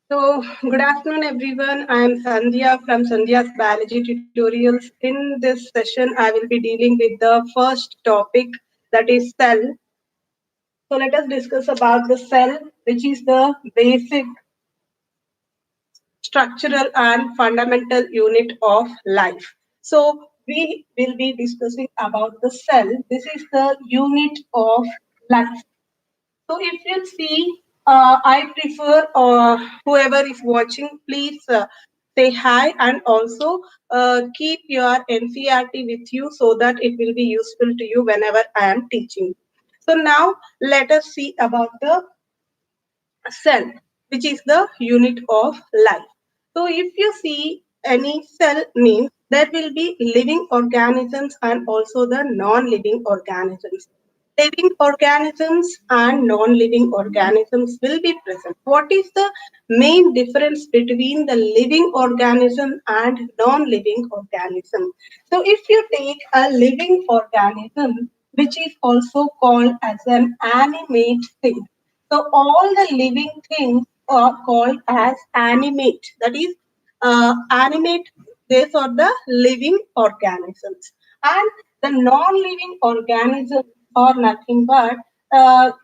So, good afternoon, everyone. I am Sandhya from Sandhya's Biology Tutorials. In this session, I will be dealing with the first topic, that is cell. So, let us discuss about the cell, which is the basic structural and fundamental unit of life. So, we will be discussing about the cell. This is the unit of life. So if you see, I prefer whoever is watching, please say hi and also keep your NCRT with you so that it will be useful to you whenever I am teaching. So now let us see about the cell, which is the unit of life. So if you see any cell means there will be living organisms and also the non-living organisms. Living organisms and non-living organisms will be present. What is the main difference between the living organism and non-living organism? So if you take a living organism, which is also called as an animate thing, so all the living things are called as animate. That is, animate. These are the living organisms, and the non-living organisms are nothing but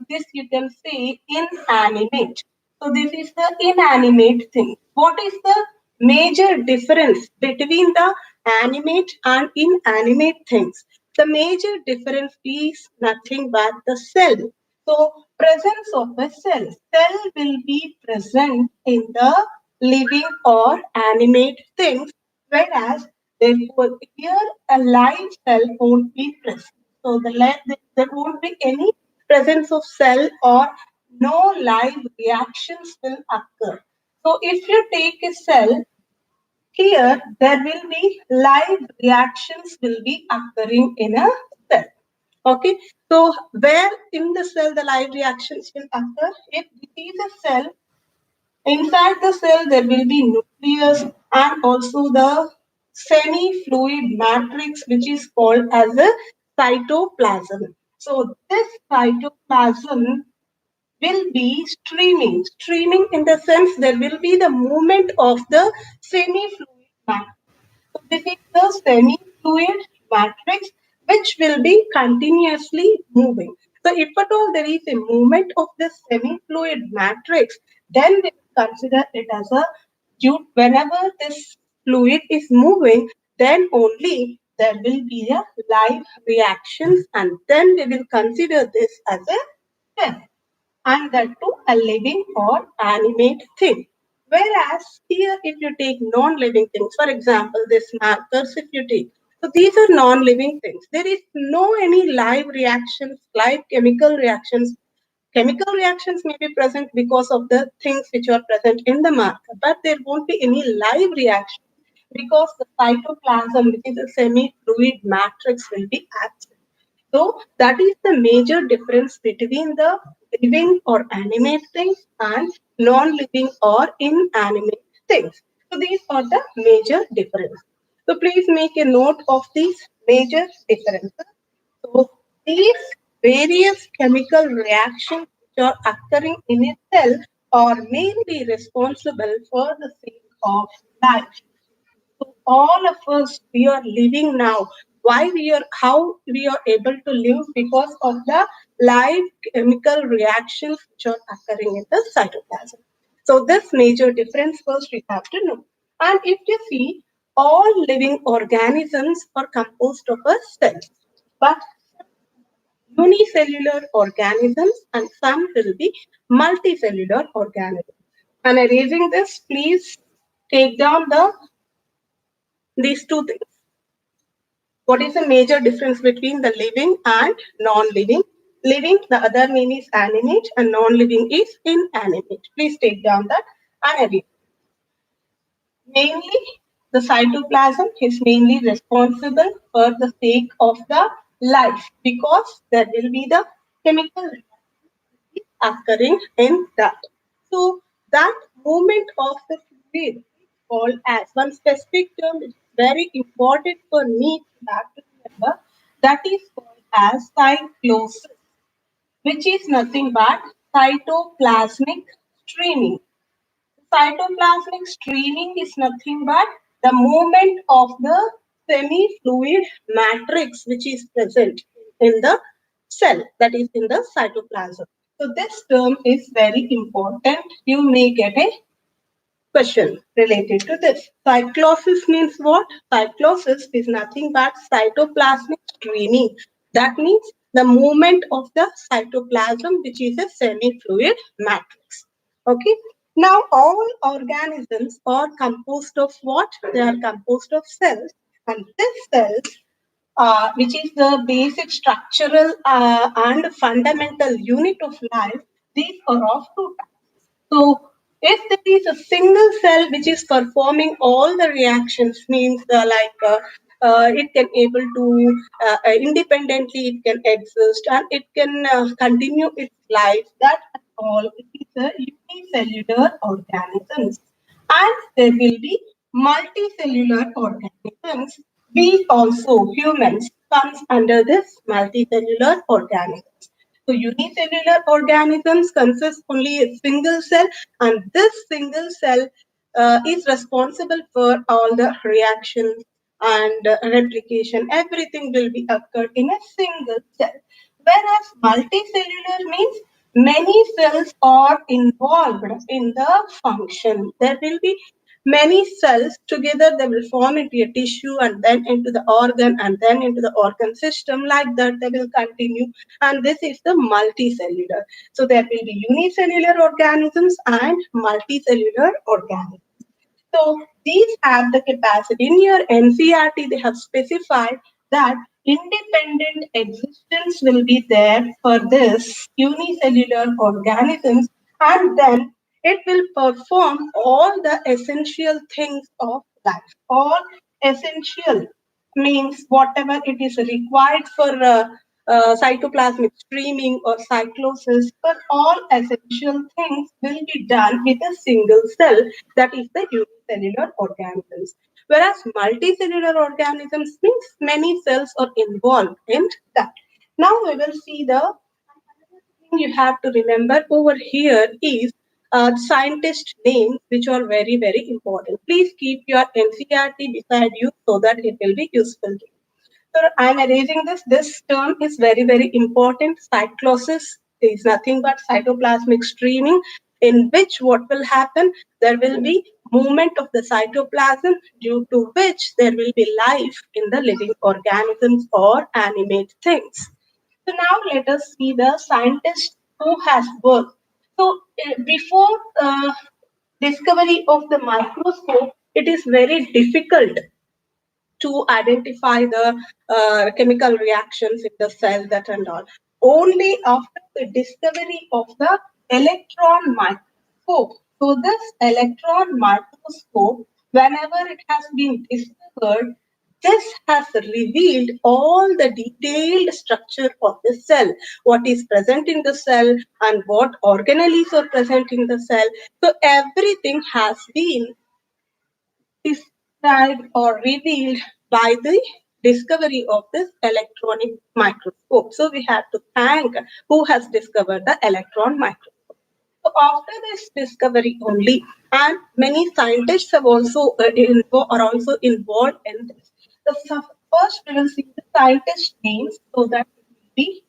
this you can say inanimate. So this is the inanimate thing. What is the major difference between the animate and inanimate things? The major difference is nothing but the cell. So presence of a cell. Cell will be present in the living or animate things, whereas therefore here a live cell won't be present. So there won't be any presence of cell or no live reactions will occur. So if you take a cell, here there will be live reactions will be occurring in a cell. Okay, so where in the cell the live reactions will occur? If this is a cell, inside the cell there will be nucleus and also the semi-fluid matrix which is called as a cytoplasm. So this cytoplasm will be streaming. Streaming in the sense there will be the movement of the semi-fluid matrix. So this is the semi-fluid matrix which will be continuously moving. So if at all there is a movement of the semi-fluid matrix, then we will consider it as a whenever this fluid is moving, then only there will be a live reactions and then we will consider this as a cell and that too a living or animate thing. Whereas here, if you take non-living things, for example, this markers, if you take, so these are non-living things. There is no any live reactions, live chemical reactions. Chemical reactions may be present because of the things which are present in the marker, but there won't be any live reaction because the cytoplasm, which is a semi-fluid matrix, will be active. So that is the major difference between the living or animate things and non-living or inanimate things. So these are the major differences. So please make a note of these major differences. So these various chemical reactions which are occurring in a cell are mainly responsible for the sake of life. So all of us, we are living now. Why we are, how we are able to live because of the live chemical reactions which are occurring in the cytoplasm. So this major difference first we have to know. And if you see, all living organisms are composed of a cells, but unicellular organisms and some will be multicellular organisms. And erasing this, please take down these two things. What is the major difference between the living and non-living? Living, the other name is animate, and non-living is inanimate. Please take down that and edit. Mainly, the cytoplasm is mainly responsible for the sake of the life because there will be the chemical reaction occurring in that. So that movement of the fluid is called as one specific term which is very important for me to have to remember. That is called as cyclosis, which is nothing but cytoplasmic streaming. Cytoplasmic streaming is nothing but the movement of the semi-fluid matrix which is present in the cell, that is in the cytoplasm. So this term is very important. You may get a question related to this. Cyclosis means what? Cyclosis is nothing but cytoplasmic streaming. That means the movement of the cytoplasm, which is a semi-fluid matrix. Okay. Now, all organisms are composed of what? They are composed of cells, and these cells, which is the basic structural and fundamental unit of life, these are of two types. So if there is a single cell which is performing all the reactions, means it can able to independently it can exist and it can continue its life. That at all it is a unicellular organisms, and there will be multicellular organisms. We also humans comes under this multicellular organisms. So unicellular organisms consist only a single cell, and this single cell is responsible for all the reactions and replication. Everything will be occurred in a single cell. Whereas multicellular means many cells are involved in the function. There will be many cells together, they will form into a tissue and then into the organ and then into the organ system. Like that, they will continue, and this is the multicellular. So there will be unicellular organisms and multicellular organisms. So these have the capacity. In your NCRT, they have specified that independent existence will be there for this unicellular organisms, and then it will perform all the essential things of life. All essential means whatever it is required for cytoplasmic streaming or cyclosis, but all essential things will be done with a single cell, that is the unicellular organisms. Whereas multicellular organisms means many cells are involved in that. Now we will see the thing you have to remember over here is scientist names, which are very, very important. Please keep your NCRT beside you so that it will be useful to you. So I'm erasing this. This term is very, very important. Cyclosis is nothing but cytoplasmic streaming, in which what will happen? There will be movement of the cytoplasm, due to which there will be life in the living organisms or animate things. So now let us see the scientist who has worked. So before discovery of the microscope, it is very difficult to identify the chemical reactions in the cell, that and all. Only after the discovery of the electron microscope. So this electron microscope, whenever it has been discovered, this has revealed all the detailed structure of the cell, what is present in the cell and what organelles are present in the cell. So everything has been described or revealed by the discovery of this electronic microscope. So we have to thank who has discovered the electron microscope. So after this discovery only, and many scientists have also are also involved in this. The first we will see the scientist names so that it will be.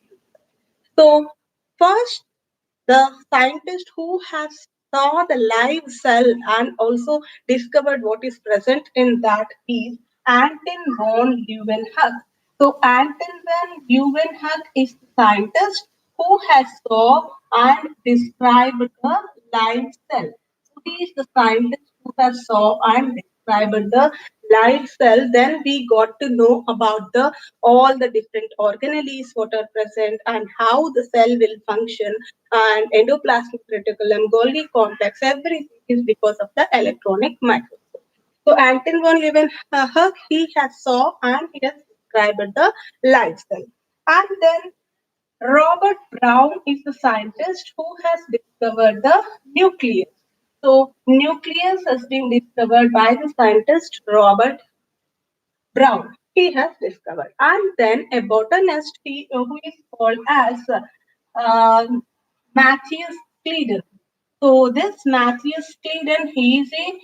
So first, the scientist who has saw the live cell and also discovered what is present in that is Anton von Leeuwenhoek. So Anton von Leeuwenhoek is the scientist who has saw and described the live cell. So he is the scientist who has saw and described the live cell. Then we got to know about the all the different organelles what are present and how the cell will function, and endoplasmic reticulum, Golgi complex, everything is because of the electronic microscope. So Anton von Leeuwenhoek, he has saw and he has described the live cell. And then Robert Brown is the scientist who has discovered the nucleus. So nucleus has been discovered by the scientist Robert Brown. He has discovered. And then a botanist who is called as uh, Matthias Cleiden. So this Matthias Claydon, he is a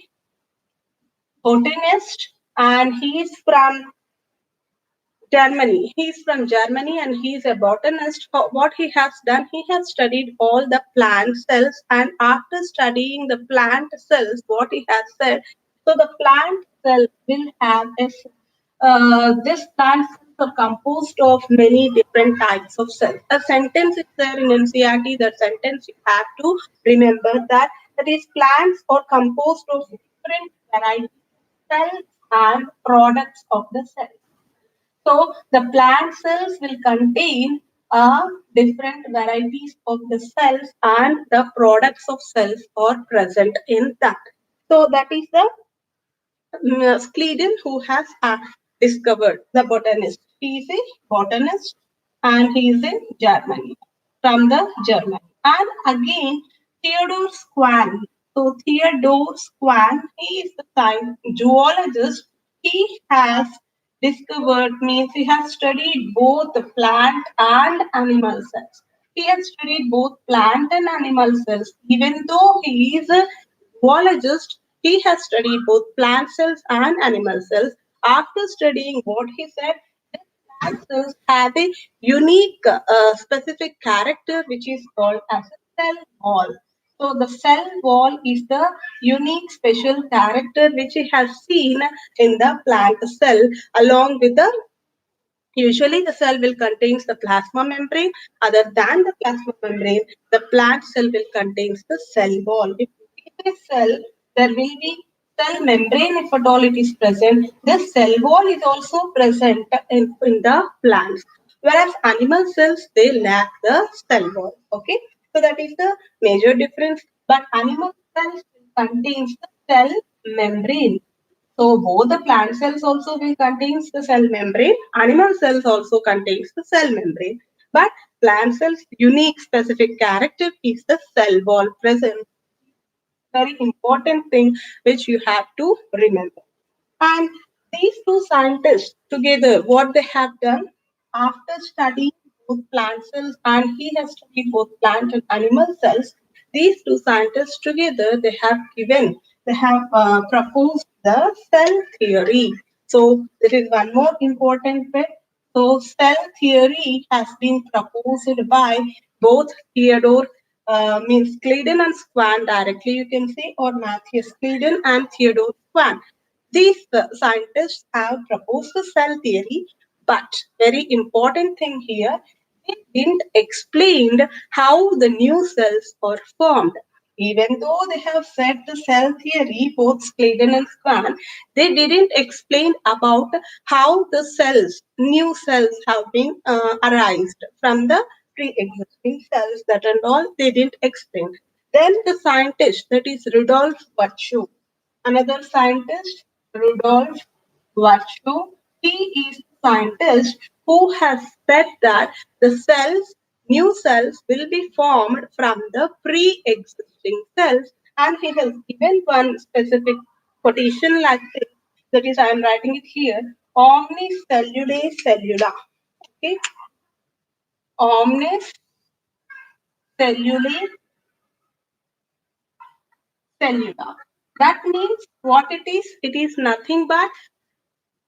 botanist and he is from Germany. He's from Germany and he's a botanist. What he has done, he has studied all the plant cells, and after studying the plant cells, what he has said, so the plant cell will have a this plant cells are composed of many different types of cells. A sentence is there in NCERT. The sentence you have to remember that is plants are composed of different varieties of cells and products of the cell. So the plant cells will contain different varieties of the cells and the products of cells are present in that. So that is the Scleden who has discovered the botanist. He is a botanist and he is in Germany, from the Germany. And again, Theodore Swan. So Theodore Swan, he is the zoologist. He has discovered, means he has studied both the plant and animal cells. He has studied both plant and animal cells. Even though he is a zoologist, he has studied both plant cells and animal cells. After studying what he said, the plant cells have a unique specific character which is called as a cell wall. So the cell wall is the unique special character which he has seen in the plant cell along with the usually, the cell will contains the plasma membrane. Other than the plasma membrane, the plant cell will contains the cell wall. If it is a cell, there will be cell membrane if at all it is present. This cell wall is also present in the plants. Whereas animal cells, they lack the cell wall. Okay, so that is the major difference. But animal cells contains the cell membrane. So both the plant cells also will contains the cell membrane. Animal cells also contains the cell membrane. But plant cells unique specific character is the cell wall present. Very important thing which you have to remember. And these two scientists together, what they have done after studying both plant cells, and he has studied both plant and animal cells, these two scientists together, they have proposed the cell theory. So this is one more important bit. So cell theory has been proposed by both Theodore means Claydon and Swan directly, you can say, or Matthias Claydon and Theodore Swan. These scientists have proposed the cell theory, but very important thing here, they didn't explain how the new cells are formed. Even though they have said the cell theory, both Claydon and Swan, they didn't explain about how the cells, new cells have been arised from the pre-existing cells. That and all they didn't explain. Then the scientist, that is Rudolf Virchow, another scientist, Rudolf Virchow, he is a scientist who has said that the cells, new cells, will be formed from the pre-existing cells, and he has given one specific quotation like this. That is, I am writing it here: omnis cellulae cellula. Okay, omnis cellulae cellula. That means what it is? It is nothing but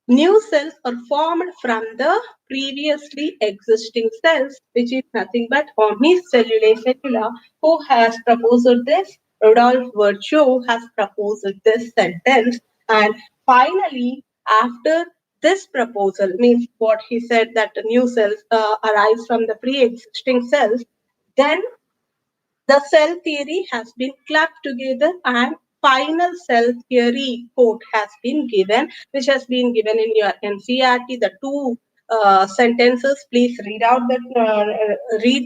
new cells are formed from the previously existing cells, which is nothing but omnicellulae cellula. Who has proposed this? Rudolf Virchow has proposed this sentence. And finally, after this proposal, means what he said that the new cells arise from the pre-existing cells, then the cell theory has been clubbed together and final cell theory quote has been given, which has been given in your NCERT. The two sentences, please read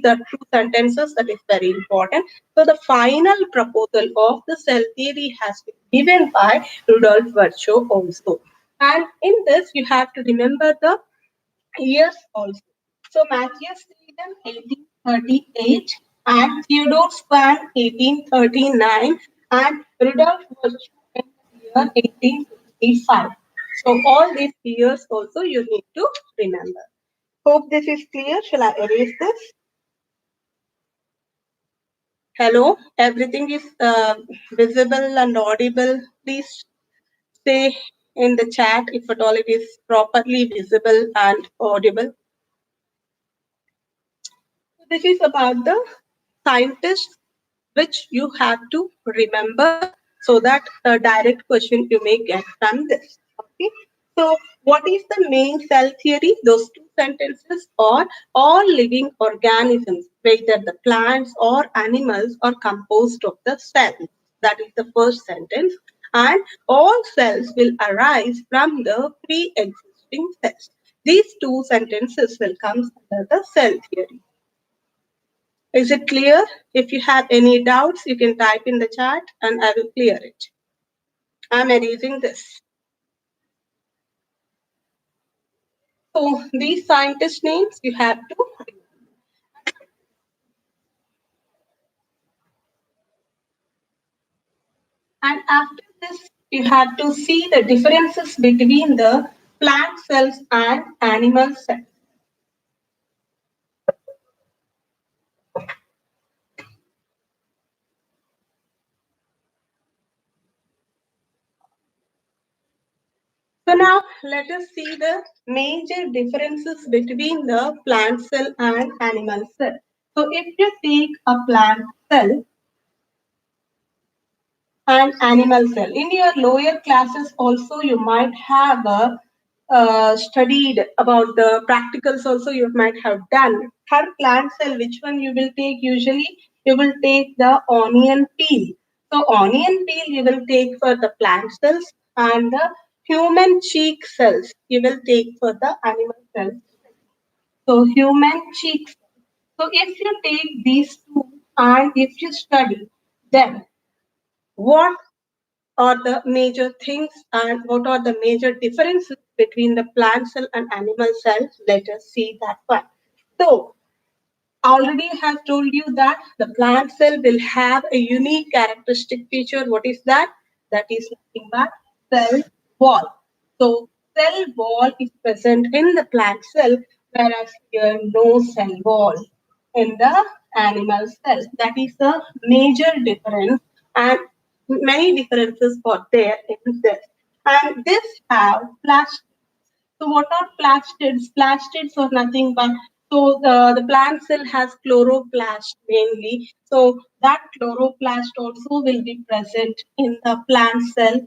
the two sentences. That is very important. So the final proposal of the cell theory has been given by Rudolf Virchow also. And in this, you have to remember the years also. So Matthias Claydon 1838 and Theodore Swan 1839 and Rudolf Virchow in the year 1865. So all these years also you need to remember. Hope this is clear. Shall I erase this? Hello, everything is visible and audible. Please say in the chat if at all it is properly visible and audible. This is about the scientists which you have to remember so that a direct question you may get from this. Okay. So, what is the main cell theory? Those two sentences are all living organisms, whether the plants or animals, are composed of the cells. That is the first sentence. And all cells will arise from the pre existing cells. These two sentences will come under the cell theory. Is it clear? If you have any doubts, you can type in the chat and I will clear it. I'm erasing this. So these scientist names you have to. And after this, you have to see the differences between the plant cells and animal cells. So now let us see the major differences between the plant cell and animal cell. So if you take a plant cell and animal cell, in your lower classes also you might have studied about the practicals also you might have done. For plant cell, which one you will take usually? You will take the onion peel. So onion peel you will take for the plant cells and the human cheek cells you will take for the animal cells. So human cheek cells. So if you take these two and if you study, then what are the major things and what are the major differences between the plant cell and animal cells? Let us see that one. So, already I have told you that the plant cell will have a unique characteristic feature. What is that? That is nothing but cell wall. So, cell wall is present in the plant cell, whereas here no cell wall in the animal cell. That is the major difference, and many differences are there in this. And this have plastids. So what are plastids? Plastids are nothing but the plant cell has chloroplast mainly. So that chloroplast also will be present in the plant cell,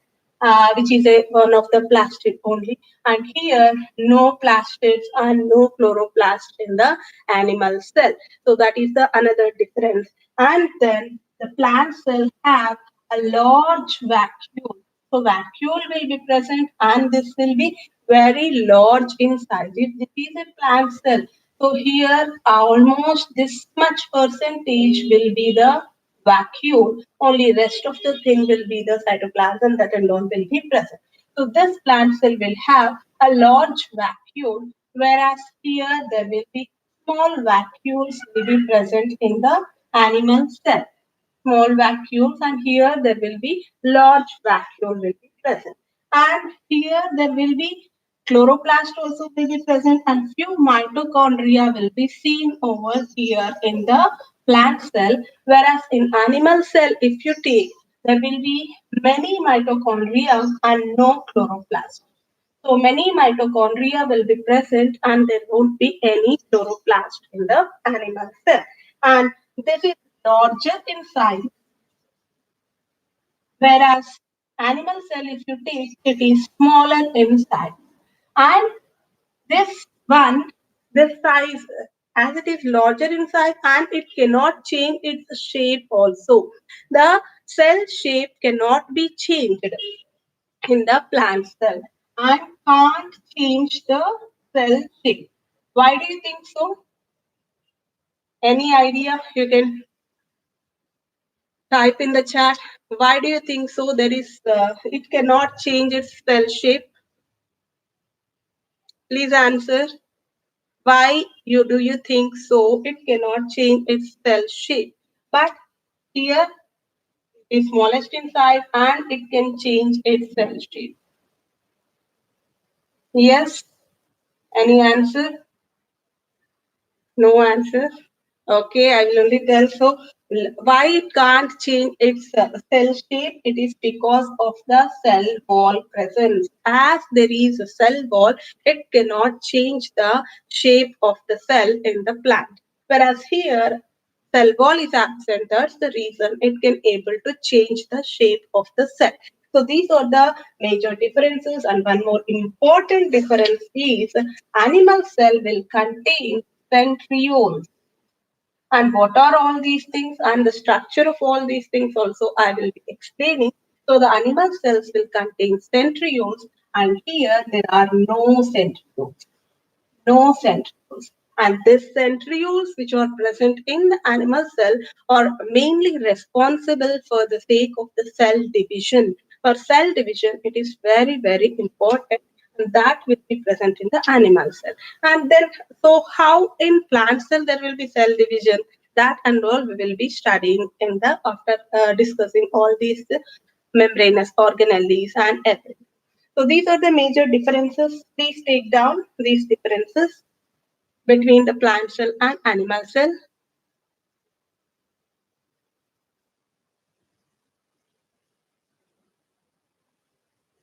which is one of the plastid only. And here, no plastids and no chloroplast in the animal cell. So that is the another difference. And then the plant cell have a large vacuole. So vacuole will be present and this will be very large in size. If this is a plant cell, so here almost this much percentage will be the vacuole. Only rest of the thing will be the cytoplasm that alone will be present. So this plant cell will have a large vacuole, whereas here there will be small vacuoles will be present in the animal cell. Small vacuoles, and here there will be large vacuole will be present. And here there will be chloroplast also will be present and few mitochondria will be seen over here in the plant cell, whereas in animal cell, if you take, there will be many mitochondria and no chloroplast. So many mitochondria will be present and there won't be any chloroplast in the animal cell. And this is larger in size, whereas animal cell, if you take, it is smaller in size. And this one, this size, as it is larger in size and it cannot change its shape also. The cell shape cannot be changed in the plant cell and can't change the cell shape. Why do you think so? Any idea? You can type in the chat. Why do you think so? There is, it cannot change its cell shape. Please answer. Why do you think so? It cannot change its cell shape. But here it is smallest in size and it can change its cell shape. Yes? Any answer? No answer? Okay, I will only tell. So, why it can't change its cell shape? It is because of the cell wall presence. As there is a cell wall, it cannot change the shape of the cell in the plant. Whereas here, cell wall is absent. That's the reason it can able to change the shape of the cell. So these are the major differences. And one more important difference is animal cell will contain centrioles. And what are all these things and the structure of all these things also I will be explaining. So the animal cells will contain centrioles, and here there are no centrioles. No centrioles. And these centrioles which are present in the animal cell are mainly responsible for the sake of the cell division. For cell division, it is very, very important, and that will be present in the animal cell. And then, so how in plant cell there will be cell division? That and all we will be studying in the after discussing all these membranous organelles and everything. So these are the major differences. Please take down these differences between the plant cell and animal cell.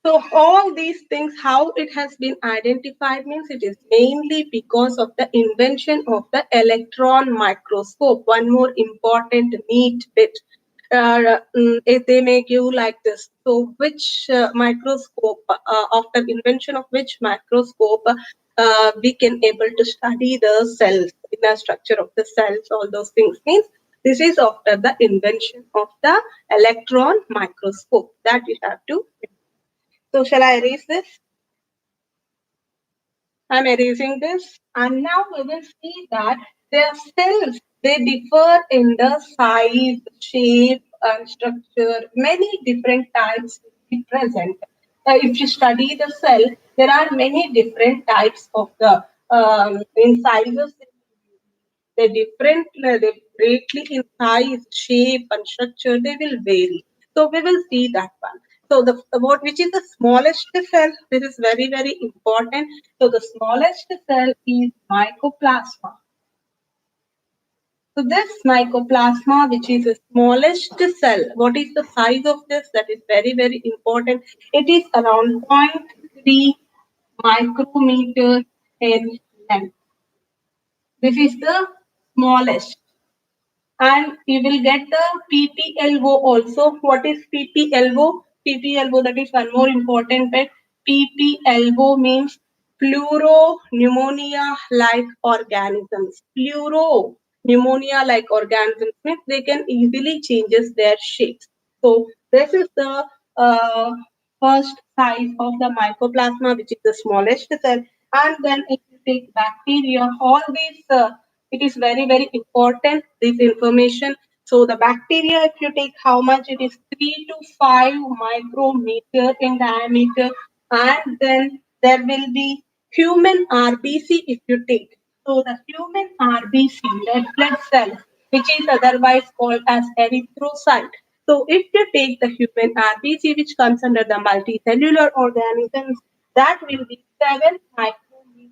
So all these things, how it has been identified means it is mainly because of the invention of the electron microscope. One more important neat bit. If they make you like this. So which microscope, after invention of which microscope, we can able to study the cells, inner structure of the cells, all those things means this is after the invention of the electron microscope that you have to. So shall I erase this? I'm erasing this. And now we will see that their cells, they differ in the size, shape, and structure. Many different types will be present. If you study the cell, there are many different types of the in sizes. They're different, they greatly in size, shape, and structure, they will vary. So we will see that one. So the what which is the smallest cell? This is very, very important. So the smallest cell is mycoplasma. So this mycoplasma, which is the smallest cell, what is the size of this? That is very, very important. It is around zero point 0.3 micrometer in length. This is the smallest. And you will get the PPLO also. What is PPLO? PPLO, that is one more important bit. PPLO means pneumonia like organisms. Pneumonia like organisms means they can easily changes their shapes. So this is the uh, first size of the mycoplasma, which is the smallest cell. And then if you take bacteria, all these it is very, very important, this information. So the bacteria, if you take how much, it is 3 to 5 micrometer in diameter. And then there will be human RBC if you take. So the human RBC, red blood cell, which is otherwise called as erythrocyte. So if you take the human RBC, which comes under the multicellular organisms, that will be 7 micrometer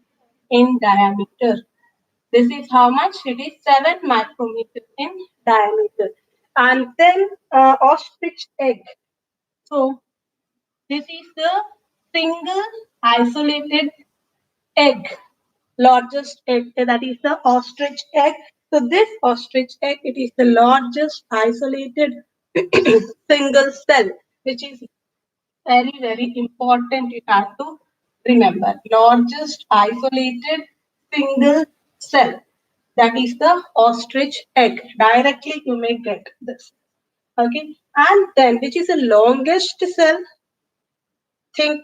in diameter. This is how much? It is 7 micrometer in diameter. And then ostrich egg. So this is the single isolated egg, largest egg, that is the ostrich egg. So this ostrich egg, it is the largest isolated single cell, which is very, very important. You have to remember largest isolated single cell. That is the ostrich egg. Directly you may get this. Okay. And then which is the longest cell? Think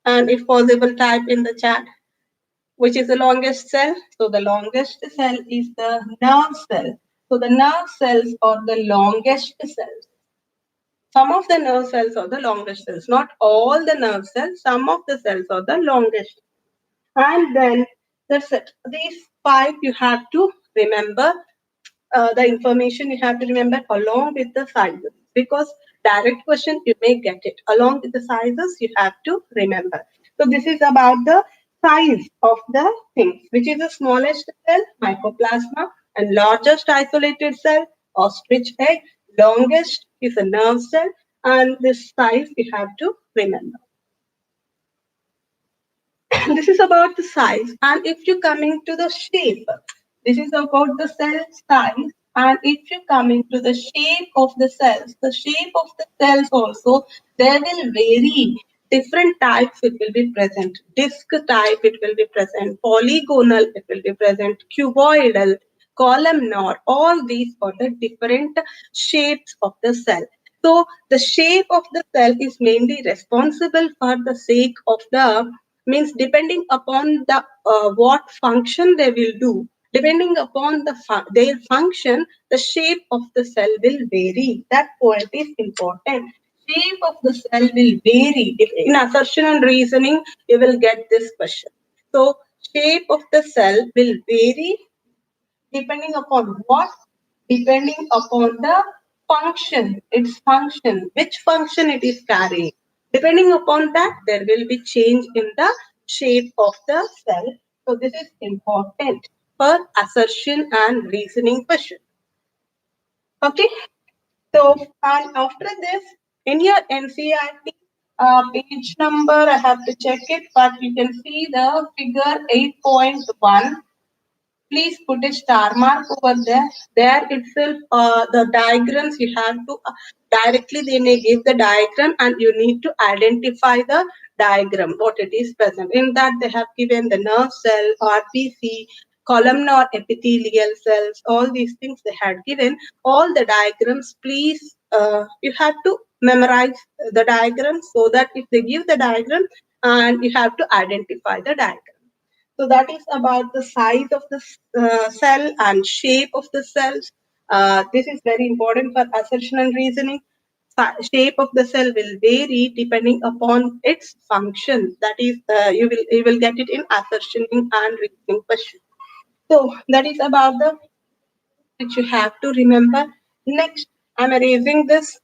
and if possible type in the chat. Which is the longest cell? So the longest cell is the nerve cell. So the nerve cells are the longest cells. Some of the nerve cells are the longest cells, not all the nerve cells, some of the cells are the longest. And then that's it. These five you have to remember. The information you have to remember along with the sizes, because direct question you may get it. Along with the sizes you have to remember. So this is about the size of the things. Which is the smallest cell? Mycoplasma. And largest isolated cell, ostrich egg. Longest is a nerve cell, and this size you have to remember. This is about the size. And if you're coming to the shape, this is about the cell size. And if you're coming to the shape of the shape of the cells also, there will vary. Different types it will be present. Disc type it will be present. Polygonal it will be present. Cuboidal, columnar. All these are the different shapes of the cell. So the shape of the cell is mainly responsible for the sake of the means depending upon the what function they will do, depending upon their function, the shape of the cell will vary. That point is important. Shape of the cell will vary. If in assertion and reasoning you will get this question. So shape of the cell will vary depending upon what? Depending upon the function, its function, which function it is carrying. Depending upon that, there will be change in the shape of the cell. So this is important for assertion and reasoning question. Okay. So and after this, in your NCERT page number, I have to check it, but you can see the figure 8.1. Please put a star mark over there. There itself, the diagrams you have to directly they may give the diagram and you need to identify the diagram, what it is present. In that they have given the nerve cell, RPC, columnar epithelial cells, all these things they had given. All the diagrams, please, you have to memorize the diagram so that if they give the diagram and you have to identify the diagram. So that is about the size of the cell and shape of the cells. This is very important for assertion and reasoning. Shape of the cell will vary depending upon its function. That is, you will get it in assertion and reasoning question. So that is about the which you have to remember. Next, I'm erasing this.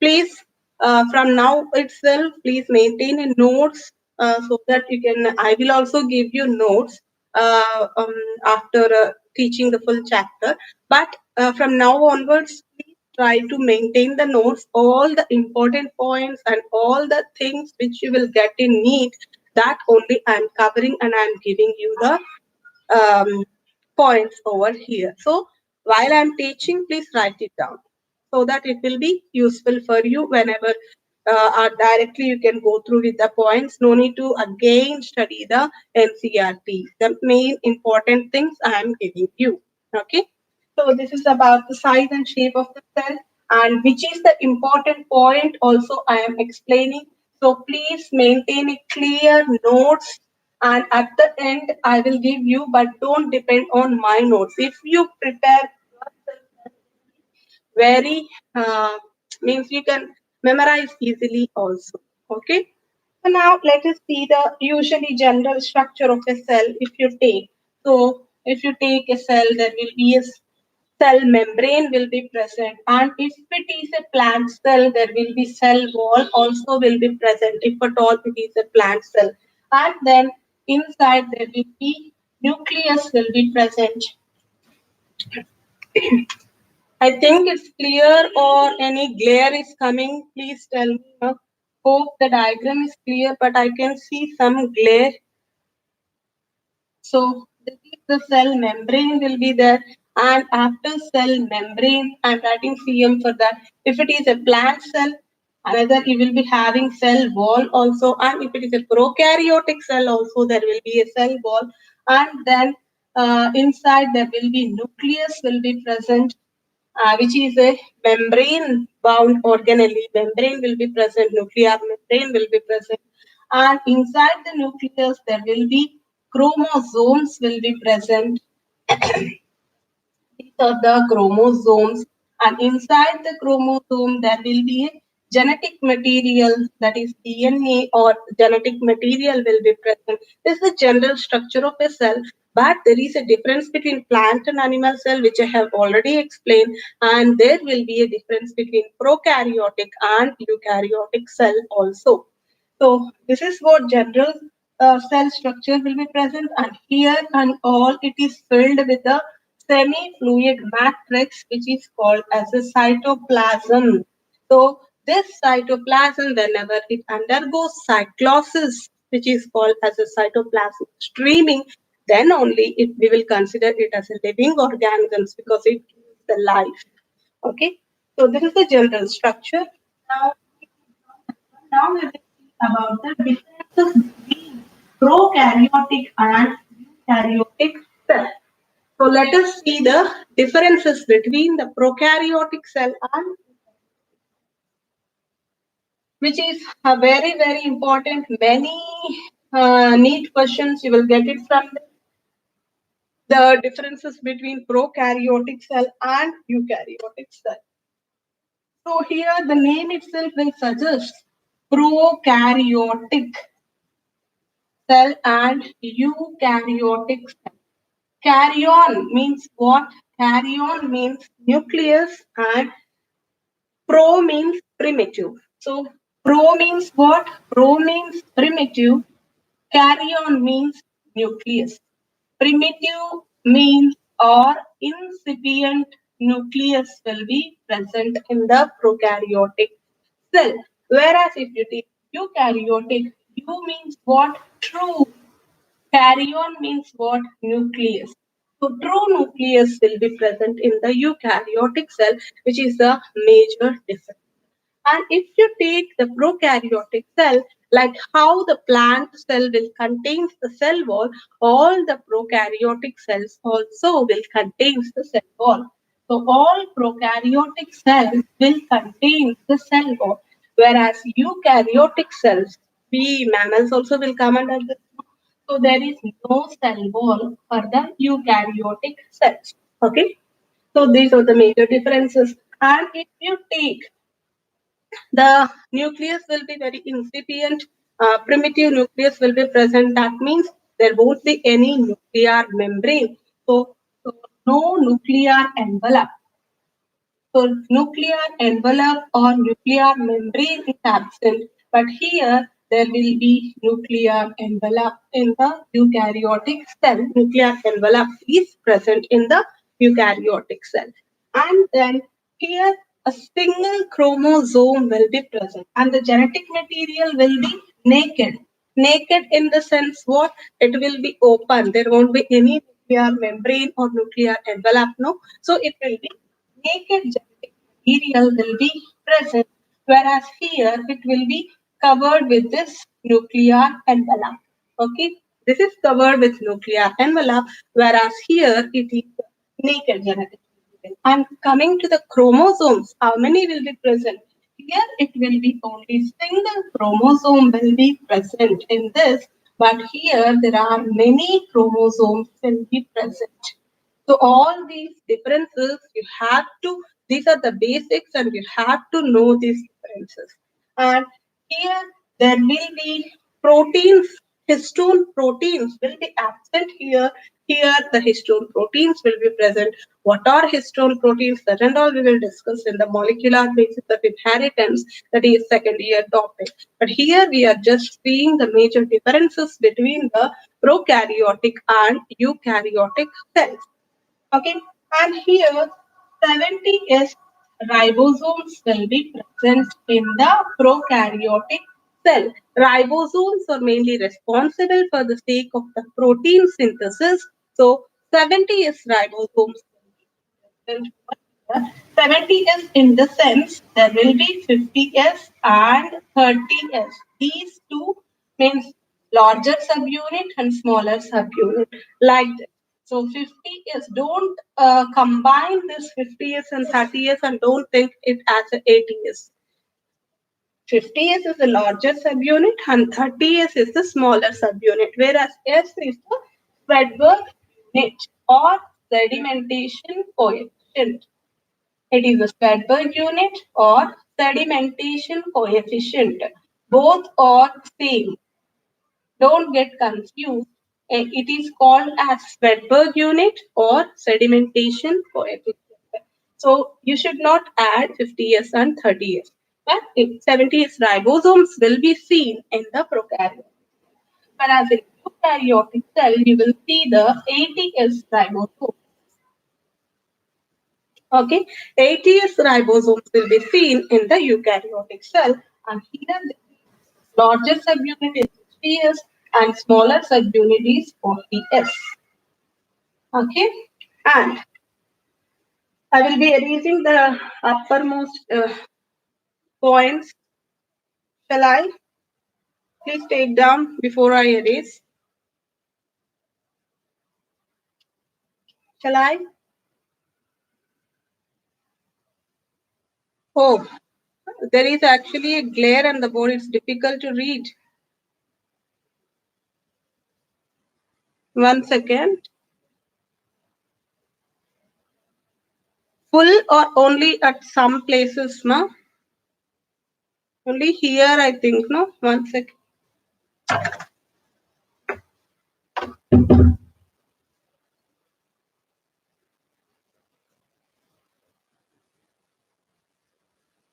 Please, from now itself, please maintain a notes so that you can. I will also give you notes after teaching the full chapter. But from now onwards, please try to maintain the notes, all the important points and all the things which you will get in need. That only I'm covering and I'm giving you the um, points over here. So while I'm teaching, please write it down so that it will be useful for you whenever directly you can go through with the points. No need to again study the NCRT. The main important things I am giving you. Okay. So this is about the size and shape of the cell and which is the important point also I am explaining. So please maintain a clear notes and at the end I will give you, but don't depend on my notes. If you prepare very means you can memorize easily also. Okay. So now let us see the usually general structure of a cell if you take. So if you take a cell, there will be a cell membrane will be present. And if it is a plant cell, there will be cell wall also will be present if at all it is a plant cell. And then inside there will be nucleus will be present. I think it's clear or any glare is coming. Please tell me. Hope the diagram is clear, but I can see some glare. So this is the cell membrane will be there. And after cell membrane, I'm writing CM for that. If it is a plant cell, another you will be having cell wall also. And if it is a prokaryotic cell also, there will be a cell wall. And then inside there will be nucleus will be present which is a membrane bound organelle. Membrane will be present, nuclear membrane will be present, and inside the nucleus there will be chromosomes will be present. These are the chromosomes, and inside the chromosome there will be a genetic material, that is DNA or genetic material will be present. This is the general structure of a cell, but there is a difference between plant and animal cell, which I have already explained, and there will be a difference between prokaryotic and eukaryotic cell also. So this is what general cell structure will be present, and here and all it is filled with the semi-fluid matrix which is called as a cytoplasm. So this cytoplasm, whenever it undergoes cyclosis, which is called as a cytoplasmic streaming, then only we will consider it as a living organism because it gives the life. Okay, so this is the general structure. Now, now we will see about the differences between prokaryotic and eukaryotic cell. So let us see the differences between the prokaryotic cell and which is a very, very important. Many neat questions you will get it from the differences between prokaryotic cell and eukaryotic cell. So here the name itself will suggest prokaryotic cell and eukaryotic cell. Karyon means what? Karyon means nucleus and pro means primitive. So pro means what? Pro means primitive. Karyon means nucleus. Primitive means or incipient nucleus will be present in the prokaryotic cell. Whereas if you take eukaryotic, U means what? True. Karyon means what? Nucleus. So true nucleus will be present in the eukaryotic cell, which is the major difference. And if you take the prokaryotic cell, like how the plant cell will contain the cell wall, all the prokaryotic cells also will contain the cell wall. So all prokaryotic cells will contain the cell wall, whereas eukaryotic cells, we mammals also will come under this. So there is no cell wall for the eukaryotic cells. Okay. So these are the major differences. And if you take the nucleus will be very incipient, primitive nucleus will be present. That means there won't be any nuclear membrane. So no nuclear envelope. So nuclear envelope or nuclear membrane is absent, but here there will be nuclear envelope in the eukaryotic cell. Nuclear envelope is present in the eukaryotic cell. And then here a single chromosome will be present and the genetic material will be naked. Naked in the sense what? It will be open. There won't be any nuclear membrane or nuclear envelope, no? So it will be naked genetic material will be present, whereas here it will be covered with this nuclear envelope. Okay, this is covered with nuclear envelope, whereas here it is naked genetic material. And coming to the chromosomes, how many will be present? Here it will be only single chromosome will be present in this, but here there are many chromosomes will be present. So all these differences you have to, these are the basics and you have to know these differences. And here there will be proteins, histone proteins will be absent here. Here the histone proteins will be present. What are histone proteins? That and all we will discuss in the molecular basis of inheritance, that is second year topic. But here we are just seeing the major differences between the prokaryotic and eukaryotic cells. Okay, and here 70S ribosomes will be present in the prokaryotic cell. Ribosomes are mainly responsible for the sake of the protein synthesis. So 70S ribosomes will be present. 70S in the sense there will be 50S and 30S. These two means larger subunit and smaller subunit like this. So 50 is, don't combine this 50s and 30s and don't think it as a 80s. 50s is the larger subunit and 30s is the smaller subunit, whereas S is the Svedberg unit or sedimentation coefficient. It is the Svedberg unit or sedimentation coefficient. Both are same. Don't get confused. It is called as Svedberg unit or sedimentation coefficient. So you should not add 50S and 30S. But 70S ribosomes will be seen in the prokaryote. Whereas in eukaryotic cell, you will see the 80S ribosome. Okay, 80s ribosomes will be seen in the eukaryotic cell, and here the larger subunit is 60S and smaller subunit is 40S. Okay, and I will be erasing the uppermost points. Shall I? Please take down before I erase. Shall I? Oh, there is actually a glare on the board. It's difficult to read. 1 second. Full or only at some places, ma? Only here, I think, no? 1 second.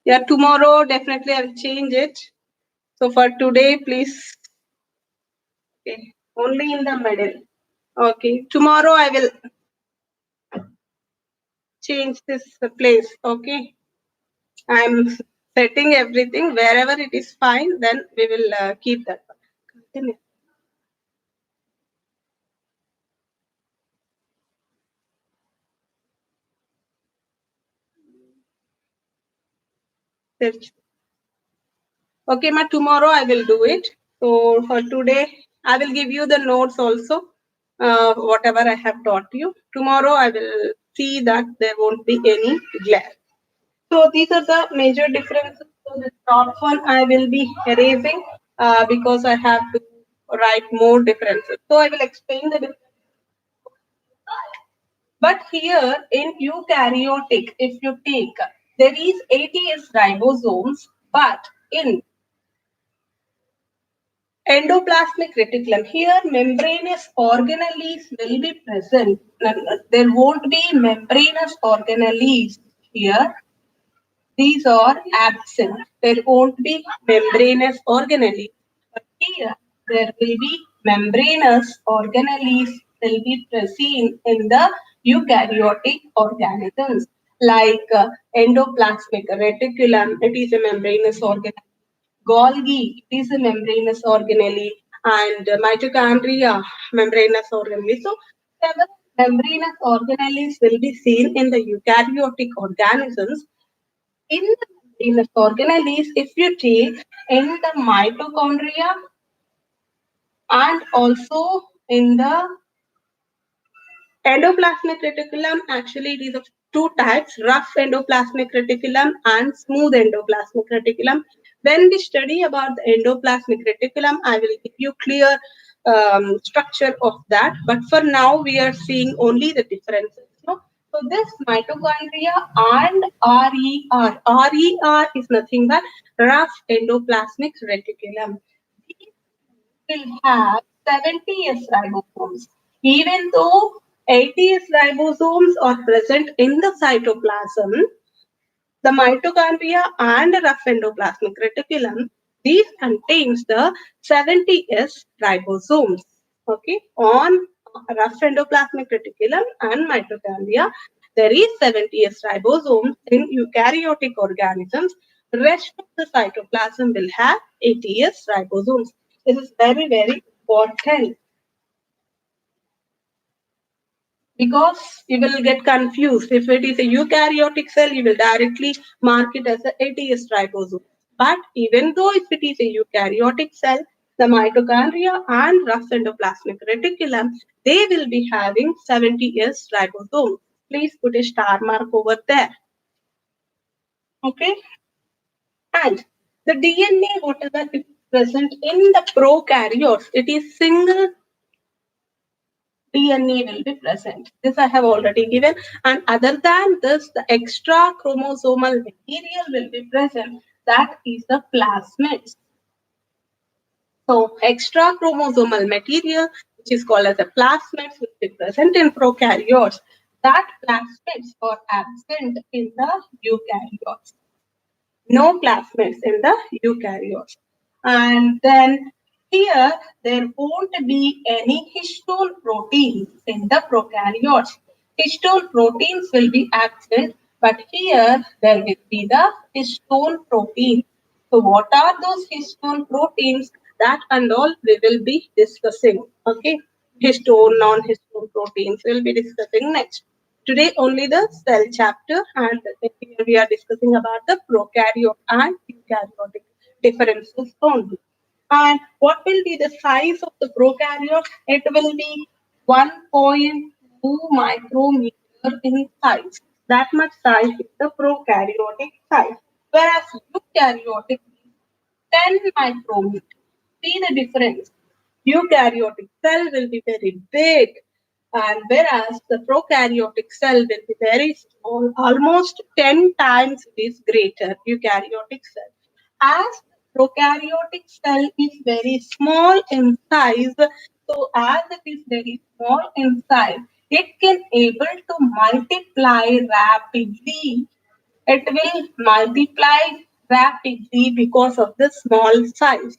Yeah, tomorrow definitely I'll change it. So for today, please. Okay, only in the middle. Okay, tomorrow I will change this place. Okay, I'm setting everything wherever it is fine. Then we will keep that. Continue. Okay, ma, tomorrow I will do it. So for today, I will give you the notes also, whatever I have taught you. Tomorrow I will see that there won't be any glare. So these are the major differences. So the top one I will be erasing because I have to write more differences. So I will explain the differences. But here in eukaryotic, if you take, there is 80S ribosomes, but in endoplasmic reticulum, here membranous organelles will be present. There won't be membranous organelles here. These are absent. There won't be membranous organelles. But here, there will be membranous organelles will be present in the eukaryotic organisms like endoplasmic reticulum. It is a membranous organelle. Golgi, it is a membranous organelle, and mitochondria, membranous organelle. So, several membranous organelles will be seen in the eukaryotic organisms. In the membranous organelles, if you take in the mitochondria and also in the endoplasmic reticulum, actually it is of two types, rough endoplasmic reticulum and smooth endoplasmic reticulum. When we study about the endoplasmic reticulum, I will give you clear structure of that. But for now, we are seeing only the differences. No? So this mitochondria and RER. RER is nothing but rough endoplasmic reticulum. These will have 70S ribosomes. Even though 80S ribosomes are present in the cytoplasm, the mitochondria and rough endoplasmic reticulum, these contains the 70S ribosomes. Okay, on rough endoplasmic reticulum and mitochondria, there is 70S ribosomes in eukaryotic organisms. Rest of the cytoplasm will have 80S ribosomes. This is very, very important because you will get confused. If it is a eukaryotic cell, you will directly mark it as a ATS ribosome. But even though if it is a eukaryotic cell, the mitochondria and rough endoplasmic reticulum, they will be having 70S ribosome. Please put a star mark over there. Okay? And the DNA, whatever is present in the prokaryotes, it is single DNA will be present. This I have already given. And other than this, the extra chromosomal material will be present. That is the plasmids. So extra chromosomal material, which is called as the plasmids, will be present in prokaryotes. That plasmids are absent in the eukaryotes. No plasmids in the eukaryotes. And then here, there won't be any histone proteins in the prokaryotes. Histone proteins will be absent But here there will be the histone protein. So what are those histone proteins? That and all we will be discussing. Okay, histone, non-histone proteins we will be discussing next. Today only the cell chapter, and here we are discussing about the prokaryote and eukaryotic differences only. And what will be the size of the prokaryote? It will be 1.2 micrometer in size. That much size is the prokaryotic size. Whereas eukaryotic is 10 micrometer. See the difference. Eukaryotic cell will be very big, and whereas the prokaryotic cell will be very small, almost 10 times it is greater eukaryotic cell. As the prokaryotic cell is very small in size, so as it is very small in size, it can able to multiply rapidly. It will multiply rapidly because of the small size.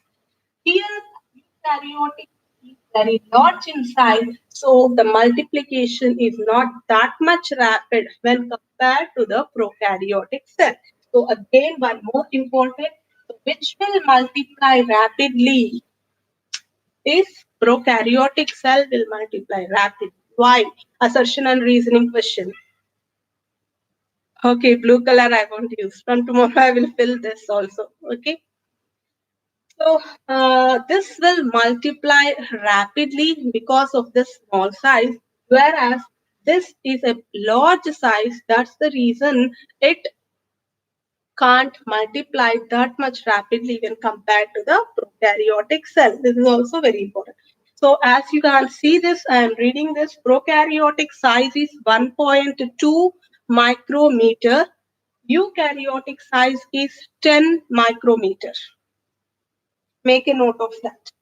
Here, eukaryotic is very large in size, so the multiplication is not that much rapid when compared to the prokaryotic cell. So again, one more important, so which will multiply rapidly is prokaryotic cell will multiply rapidly. Why? Assertion and reasoning question. Okay, blue color I won't use. From tomorrow I will fill this also. Okay. So this will multiply rapidly because of the small size, whereas this is a large size. That's the reason it can't multiply that much rapidly when compared to the prokaryotic cell. This is also very important. So as you can see this, I am reading this. Prokaryotic size is 1.2 micrometer. Eukaryotic size is 10 micrometer. Make a note of that.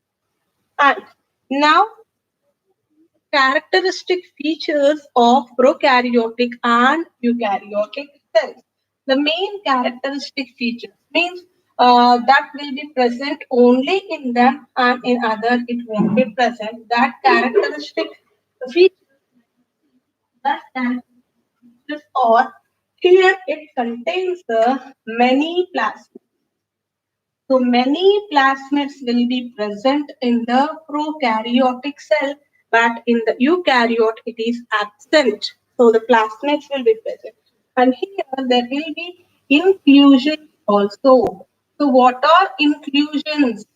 And now, characteristic features of prokaryotic and eukaryotic cells. The main characteristic features means that will be present only in them and in other it won't be present. That characteristic features, that characteristic features or here it contains the many plasmids. So many plasmids will be present in the prokaryotic cell, but in the eukaryote it is absent. So the plasmids will be present. And here there will be inclusions also. So what are inclusions?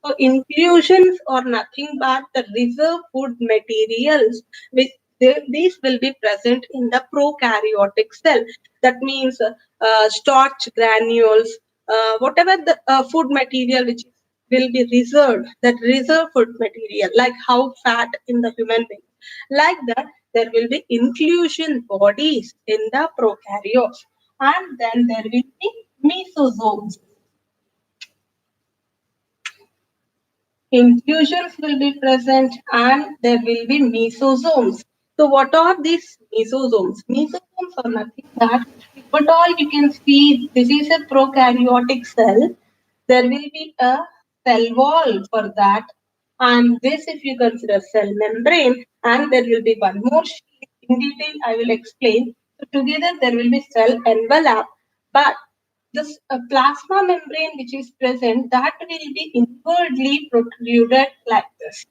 So inclusions are nothing but the reserve food materials which these will be present in the prokaryotic cell. That means starch granules, whatever the food material which will be reserved, that reserve food material, like how fat in the human being. Like that, there will be inclusion bodies in the prokaryotes. And then there will be mesosomes. Inclusions will be present and there will be mesosomes. So what are these mesosomes? Mesosomes are nothing but, but all you can see, this is a prokaryotic cell. There will be a cell wall for that. And this if you consider cell membrane, and there will be one more sheet. In detail, I will explain. So together there will be cell envelope. But this plasma membrane which is present, that will be inwardly protruded like this.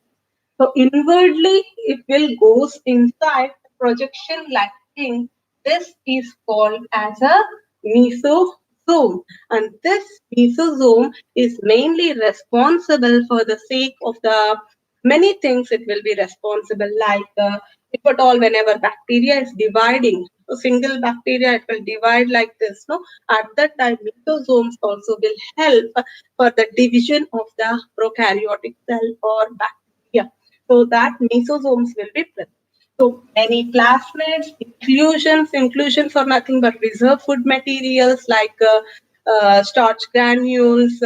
So inwardly it will goes inside the projection like thing. This is called as a mesosome, and this mesosome is mainly responsible for the sake of the many things. It will be responsible like if at all whenever bacteria is dividing, a single bacteria it will divide like this. No, at that time mesosomes also will help for the division of the prokaryotic cell or bacteria. So that mesosomes will be present. So any plasmids, inclusions are nothing but reserve food materials like starch granules,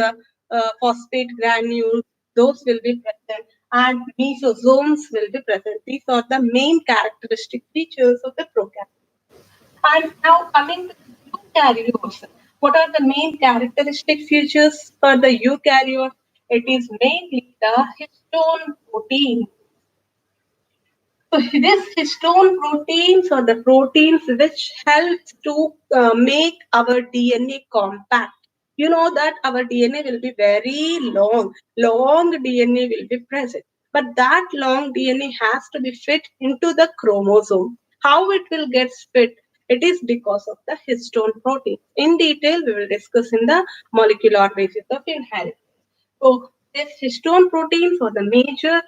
phosphate granules, those will be present, and mesosomes will be present. These are the main characteristic features of the prokaryote. And now coming to the eukaryotes, what are the main characteristic features for the eukaryote? It is mainly the histone protein. So these histone proteins are the proteins which helps to make our DNA compact. You know that our DNA will be very long. Long DNA will be present. But that long DNA has to be fit into the chromosome. How it will get fit? It is because of the histone protein. In detail, we will discuss in the molecular basis of inheritance. So these histone proteins are the major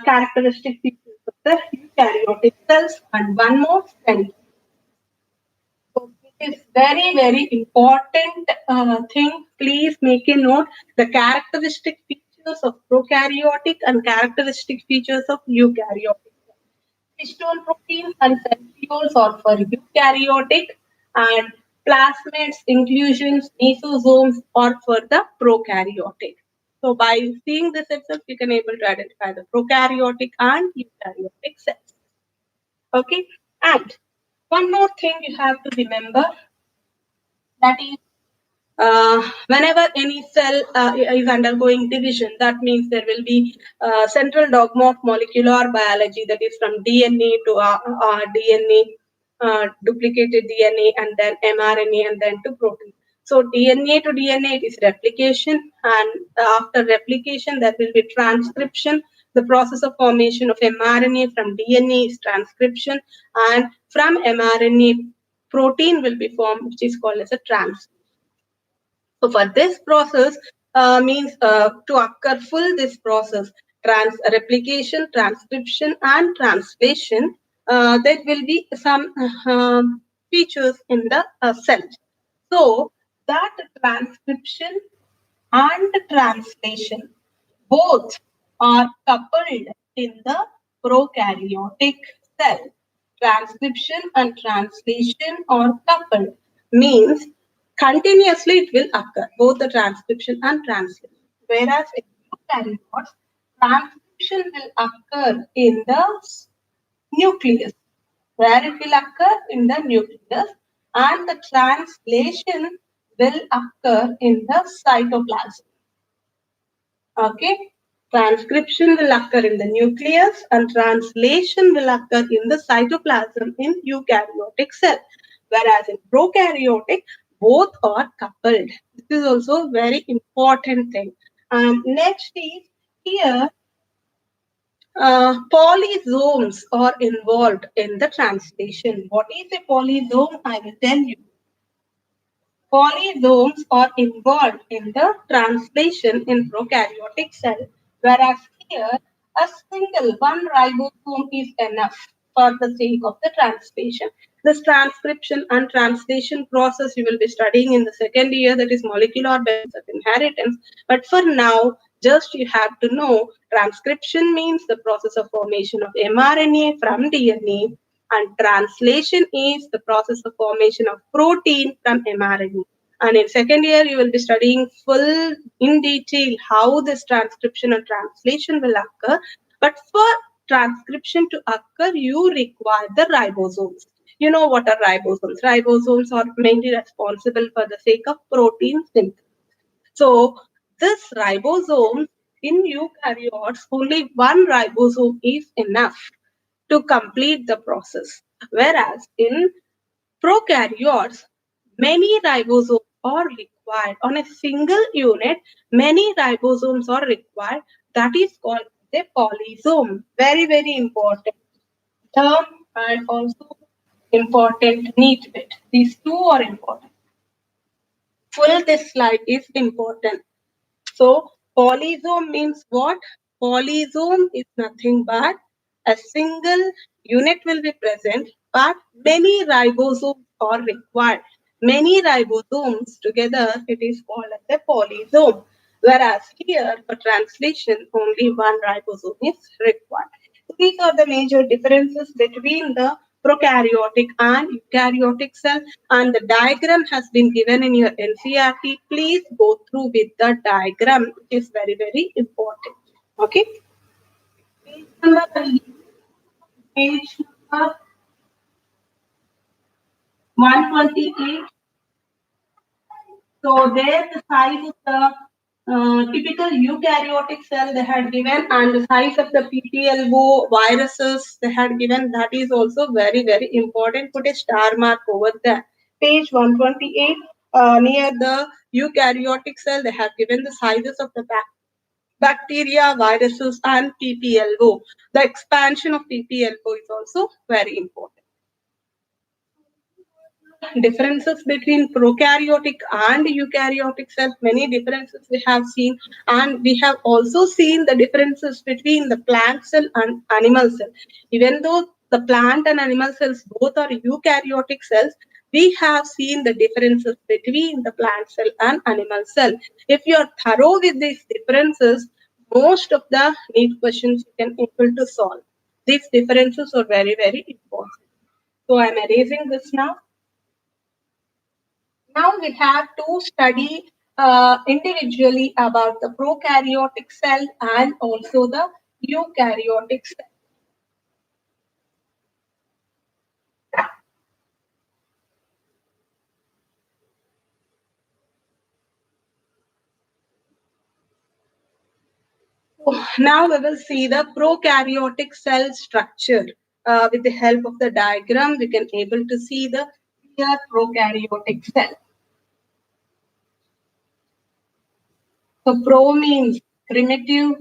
characteristic features of the eukaryotic cells, and one more cell. So it is very, very important thing. Please make a note. The characteristic features of prokaryotic and characteristic features of eukaryotic. Histone proteins and centrioles are for eukaryotic, and plasmids, inclusions, mesosomes are for the prokaryotic. So by seeing this itself, you can able to identify the prokaryotic and eukaryotic cells. Okay, and one more thing you have to remember, that is whenever any cell is undergoing division, that means there will be central dogma of molecular biology, that is from DNA to DNA, duplicated DNA, and then mRNA, and then to protein. So DNA to DNA, it is replication, and after replication, there will be transcription. The process of formation of mRNA from DNA is transcription, and from mRNA, protein will be formed, which is called as a translation. So for this process, means to occur full this process, replication, transcription, and translation, there will be some features in the cell. So that transcription and translation both are coupled in the prokaryotic cell. Transcription and translation are coupled, means continuously it will occur, both the transcription and translation. Whereas in eukaryotes, transcription will occur in the nucleus, where it will occur in the nucleus, and the translation will occur in the cytoplasm. Okay, transcription will occur in the nucleus and translation will occur in the cytoplasm in eukaryotic cell, whereas in prokaryotic, both are coupled. This is also a very important thing. Next is here, polysomes are involved in the translation. What is a polysome? I will tell you. Polysomes are involved in the translation in prokaryotic cell, whereas here a single one ribosome is enough for the sake of the translation. This transcription and translation process you will be studying in the second year, that is molecular basis of inheritance. But for now, just you have to know transcription means the process of formation of mRNA from DNA, and translation is the process of formation of protein from mRNA. And in second year, you will be studying full in detail how this transcription and translation will occur. But for transcription to occur, you require the ribosomes. You know what are ribosomes? Ribosomes are mainly responsible for the sake of protein synthesis. So this ribosome in eukaryotes, only one ribosome is enough to complete the process. Whereas in prokaryotes, many ribosomes are required. On a single unit, many ribosomes are required. That is called a polysome. Very, very important term, and also important need bit. These two are important. Full this slide is important. So polysome means what? Polysome is nothing but a single unit will be present, but many ribosomes are required. Many ribosomes together, it is called as a polysome. Whereas here, for translation, only one ribosome is required. So these are the major differences between the prokaryotic and eukaryotic cell, and the diagram has been given in your NCERT. Please go through with the diagram, which is very, very important. Okay. Page number 128. So there the size of the typical eukaryotic cell they had given, and the size of the PTLO viruses they had given, that is also very, very important. Put a star mark over there. Page 128, near the eukaryotic cell, they have given the sizes of the bacteria, viruses, and PPLO. The expansion of PPLO is also very important. Differences between prokaryotic and eukaryotic cells, many differences we have seen, and we have also seen the differences between the plant cell and animal cell. Even though the plant and animal cells both are eukaryotic cells, we have seen the differences between the plant cell and animal cell. If you are thorough with these differences, most of the NEET questions you can able to solve. These differences are very, very important. So I'm erasing this now. Now we have to study individually about the prokaryotic cell and also the eukaryotic cell. Now we will see the prokaryotic cell structure. With the help of the diagram, we can able to see the clear prokaryotic cell. So pro means primitive,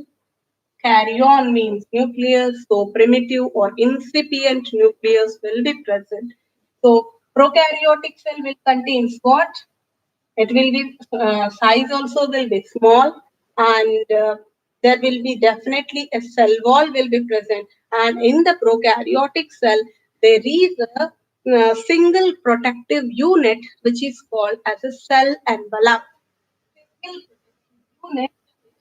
karyon means nucleus, so primitive or incipient nucleus will be present. So prokaryotic cell will contain what? It will be size also will be small, and there will be definitely a cell wall will be present. And in the prokaryotic cell, there is a single protective unit which is called as a cell envelope. Single unit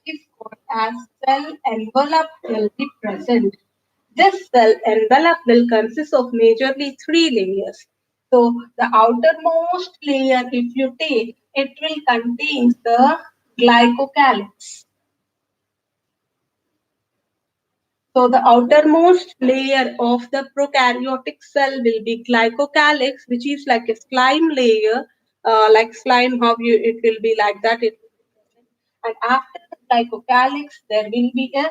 is called as cell envelope will be present. This cell envelope will consist of majorly three layers. So the outermost layer, if you take, it will contain the glycocalyx. So the outermost layer of the prokaryotic cell will be glycocalyx, which is like a slime layer, like slime, how you it will be like that. And after the glycocalyx, there will be a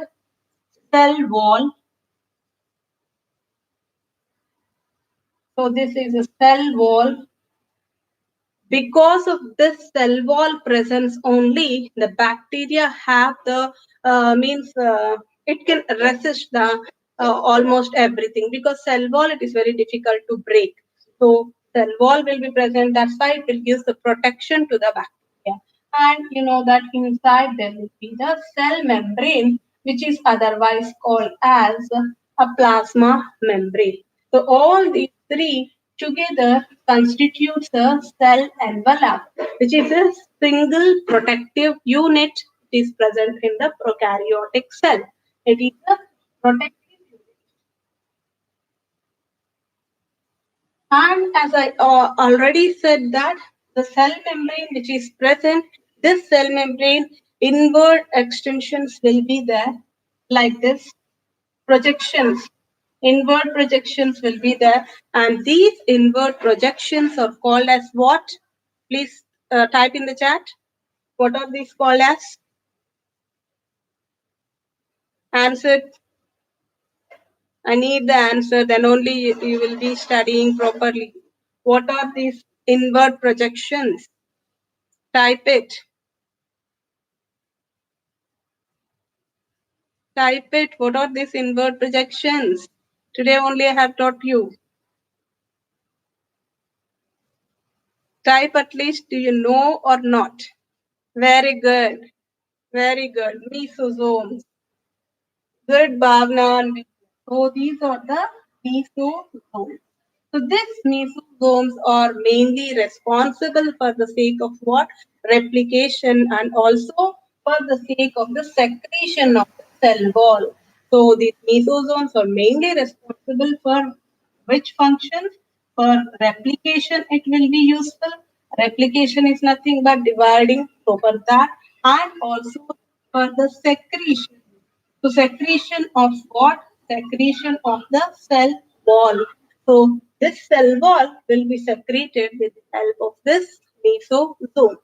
cell wall. So this is a cell wall. Because of this cell wall presence only, the bacteria have the means it can resist the almost everything, because cell wall it is very difficult to break. So cell wall will be present. That's why it will give the protection to the bacteria. And you know that inside there will be the cell membrane, which is otherwise called as a plasma membrane. So all these three together constitutes a cell envelope, which is a single protective unit. It is present in the prokaryotic cell. It is a protective unit. And as I already said that the cell membrane which is present, this cell membrane inward extensions will be there like this. Projections, inward projections will be there, and these inward projections are called as what? Please type in the chat. What are these called as? Answer. I need the answer, then only you will be studying properly. What are these inward projections? Type it. Type it. What are these inward projections? Today only I have taught you. Type at least, do you know or not? Very good. Very good. Mesosomes. Good, Bhavna. So these are the mesosomes. So these mesosomes are mainly responsible for the sake of what? Replication, and also for the sake of the secretion of the cell wall. So these mesosomes are mainly responsible for which functions? For replication, it will be useful. Replication is nothing but dividing, so for that, and also for the secretion. So secretion of what? Secretion of the cell wall. So this cell wall will be secreted with the help of this mesosome.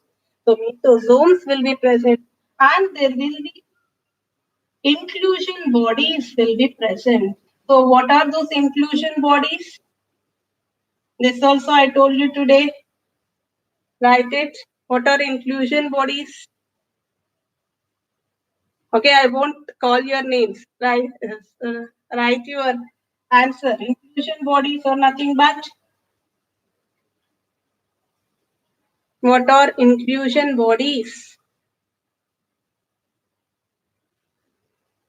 So mesosomes will be present, and there will be inclusion bodies will be present. So what are those inclusion bodies? This also I told you today. Write it. What are inclusion bodies? Okay, I won't call your names. Write your answer. Inclusion bodies are nothing but what are inclusion bodies?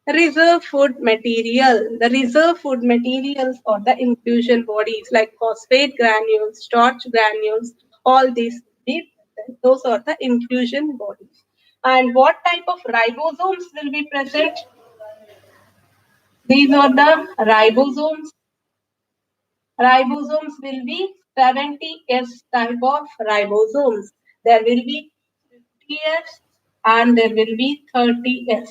Reserve food material. The reserve food materials or the inclusion bodies like phosphate granules, starch granules, all these. Those are the inclusion bodies. And what type of ribosomes will be present? These are the ribosomes. Ribosomes will be 70S type of ribosomes. There will be 50S and there will be 30S.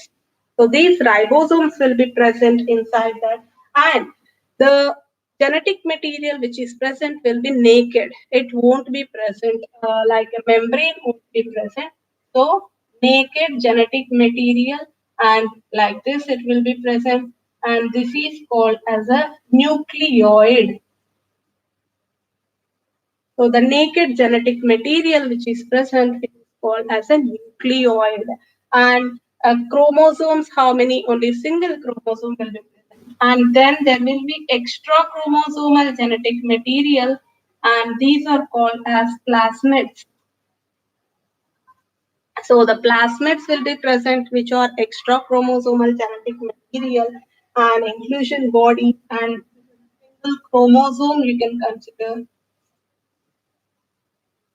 So these ribosomes will be present inside that, and the genetic material which is present will be naked. It won't be present like a membrane won't be present. So naked genetic material, and like this it will be present, and this is called as a nucleoid. So the naked genetic material which is present is called as a nucleoid. And chromosomes, how many? Only single chromosome will be present. And then there will be extra chromosomal genetic material, and these are called as plasmids. So the plasmids will be present, which are extra chromosomal genetic material and inclusion body, and single chromosome you can consider.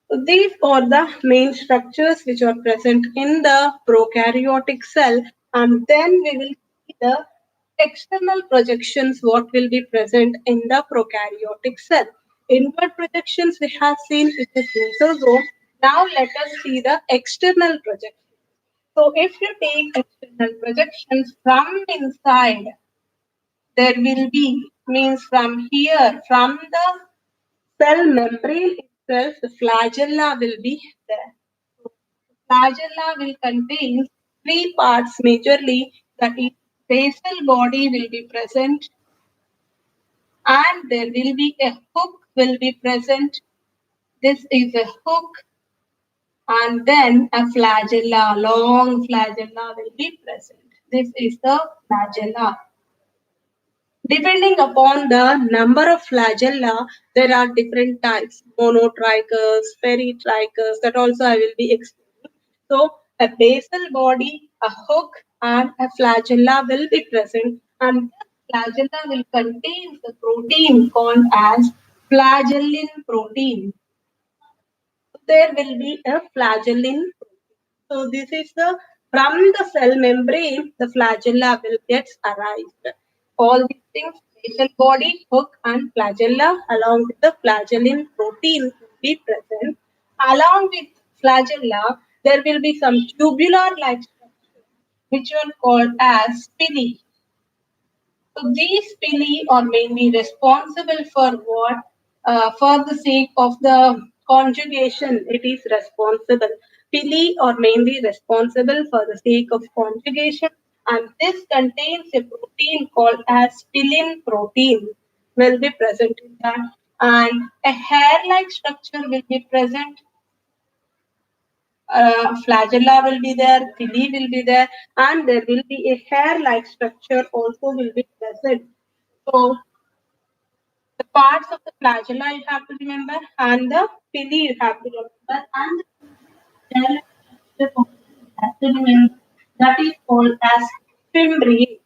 So these are the main structures which are present in the prokaryotic cell, and then we will see the external projections what will be present in the prokaryotic cell. Inward projections we have seen, it is mesosome. Now let us see the external projections. So if you take external projections from inside, there will be, means from here, from the cell membrane itself, the flagella will be there. So, flagella will contain three parts majorly, that is basal body will be present, and there will be a hook will be present. This is a hook, and then a flagella, long flagella will be present. This is the flagella. Depending upon the number of flagella, there are different types, monotrichous, peritrichous, that also I will be explaining. So a basal body, a hook, and a flagella will be present, and the flagella will contain the protein called as flagellin protein. There will be a flagellin. So this is the, from the cell membrane, the flagella will get arrived. All these things, basal body, hook, and flagella, along with the flagellin protein will be present. Along with flagella, there will be some tubular-like structures, which are called as pili. So these pili are mainly responsible for what? For the sake of the conjugation, it is responsible. Pili are mainly responsible for the sake of conjugation, and this contains a protein called as pilin protein will be present in that, and a hair-like structure will be present. Flagella will be there, pili will be there, and there will be a hair-like structure also will be present. So the parts of the flagella you have to remember, and the pili you have to remember, and the hair-like structure also you have to remember. That is called as fimbriae.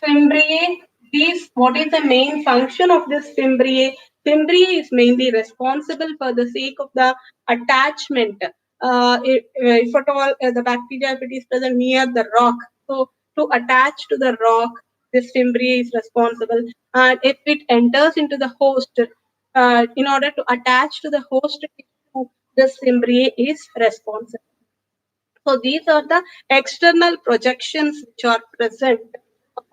Fimbriae, these, what is the main function of this fimbriae? Fimbriae is mainly responsible for the sake of the attachment. If at all the bacteria, if it is present near the rock, so to attach to the rock, this fimbriae is responsible. And if it enters into the host, in order to attach to the host tissue, this fimbriae is responsible. So these are the external projections which are present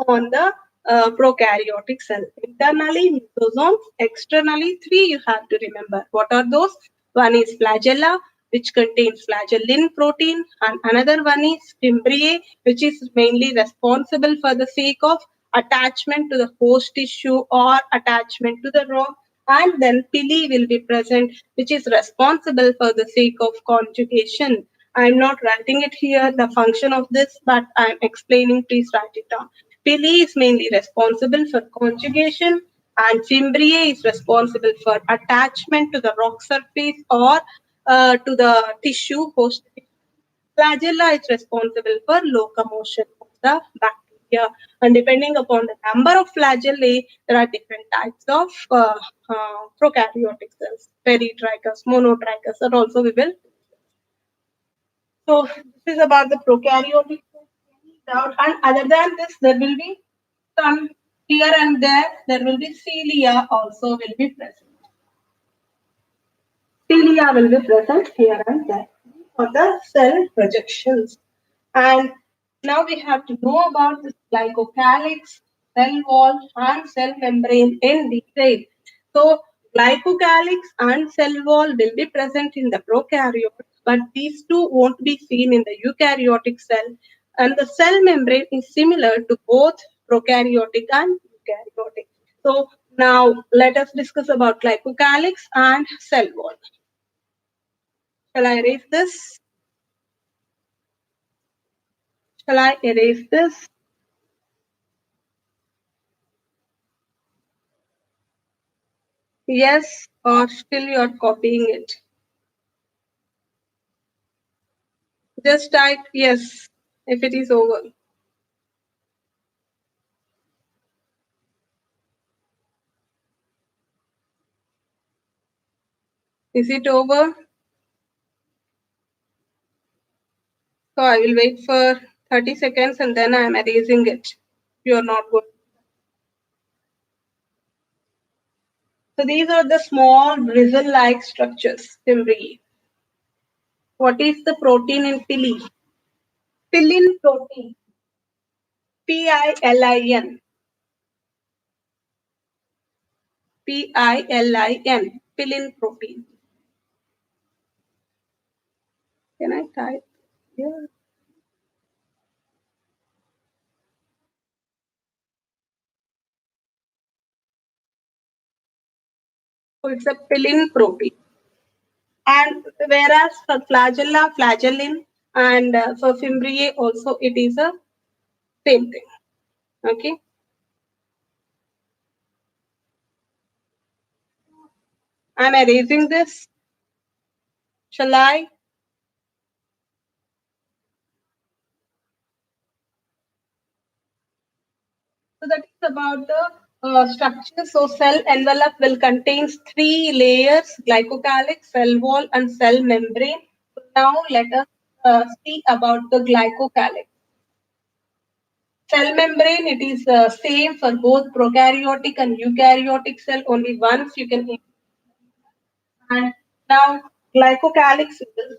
on the prokaryotic cell. Internally, nucleosomes. Externally, three you have to remember. What are those? One is flagella, which contains flagellin protein, and another one is fimbriae, which is mainly responsible for the sake of attachment to the host tissue or attachment to the rock. And then pili will be present, which is responsible for the sake of conjugation. I'm not writing it here, the function of this, but I'm explaining. Please write it down. Pili is mainly responsible for conjugation, and fimbriae is responsible for attachment to the rock surface or to the tissue host. Flagella is responsible for locomotion of the bacteria. And depending upon the number of flagellae, there are different types of prokaryotic cells. Peritrichous, monotrichous, and also we will. So this is about the prokaryotic cells. And other than this, there will be some here and there will be cilia also will be present. Cilia will be present here and there for the cell projections. And now we have to know about the glycocalyx, cell wall, and cell membrane in detail. So, glycocalyx and cell wall will be present in the prokaryotes, but these two won't be seen in the eukaryotic cell. And the cell membrane is similar to both prokaryotic and eukaryotic. So, now let us discuss about glycocalyx and cell wall. Shall I erase this? Shall I erase this? Yes, or still you're copying it. Just type yes if it is over. Is it over? So I will wait for 30 seconds and then I am erasing it. You are not good. So these are the small bristle-like structures, fimbriae. What is the protein in pili? Pillin protein. P-I-L-I-N. P-I-L-I-N. Pillin protein. Can I type here? So it's a pillin protein. And whereas for flagella, flagellin, and for fimbriae also it is a same thing. Okay. I'm erasing this. Shall I? So that is about the structure. So cell envelope will contain 3 layers: glycocalyx, cell wall, and cell membrane. So now let us see about the glycocalyx. Cell membrane, it is same for both prokaryotic and eukaryotic cell. Only once you can. And now glycocalyx is.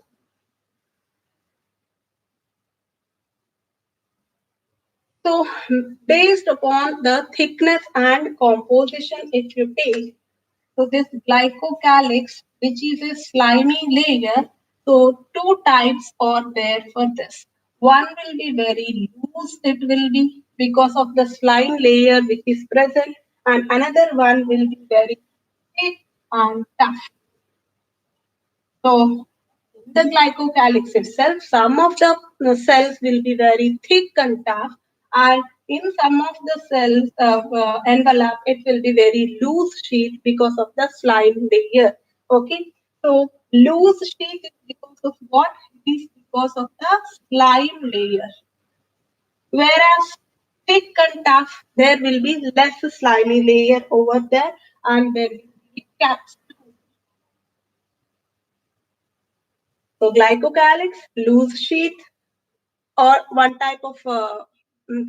So based upon the thickness and composition, if you take, so this glycocalyx, which is a slimy layer, so two types are there for this. One will be very loose, it will be because of the slime layer which is present, and another one will be very thick and tough. So the glycocalyx itself, some of the cells will be very thick and tough, and in some of the cells envelope, it will be very loose sheet because of the slime layer. Okay, so loose sheet is because of what? It is because of the slime layer. Whereas thick and tough, there will be less slimy layer over there, and there will be caps. So glycocalyx, loose sheath, or one type of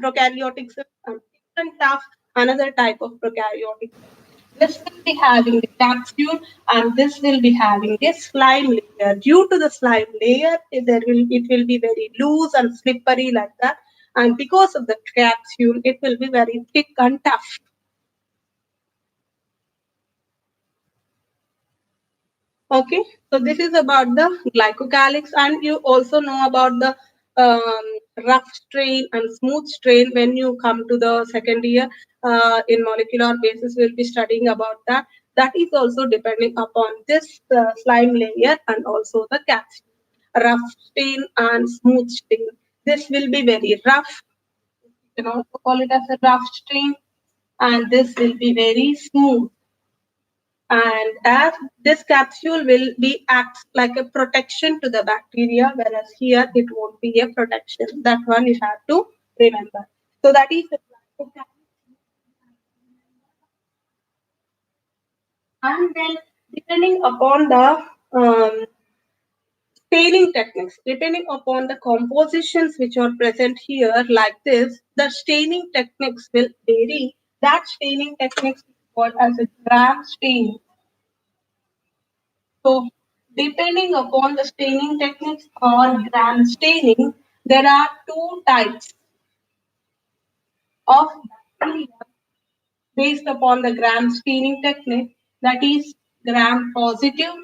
prokaryotic cell, and different tough, another type of prokaryotic cell. This will be having the capsule, and this will be having a slime layer. Due to the slime layer, it will be very loose and slippery like that, and because of the capsule, it will be very thick and tough. Okay, so this is about the glycocalyx, and you also know about the rough strain and smooth strain when you come to the second year in molecular basis. We'll be studying about that. That is also depending upon this slime layer and also the capsule. Rough strain and smooth strain. This will be very rough. You can also call it as a rough strain, and this will be very smooth. And as this capsule will be acts like a protection to the bacteria, whereas here it won't be a protection. That one you have to remember. So that is the and then depending upon the staining techniques, depending upon the compositions which are present here like this, the staining techniques will vary. That staining techniques is called as a gram staining. So, depending upon the staining techniques or gram staining, there are two types of bacteria based upon the gram staining technique, that is gram positive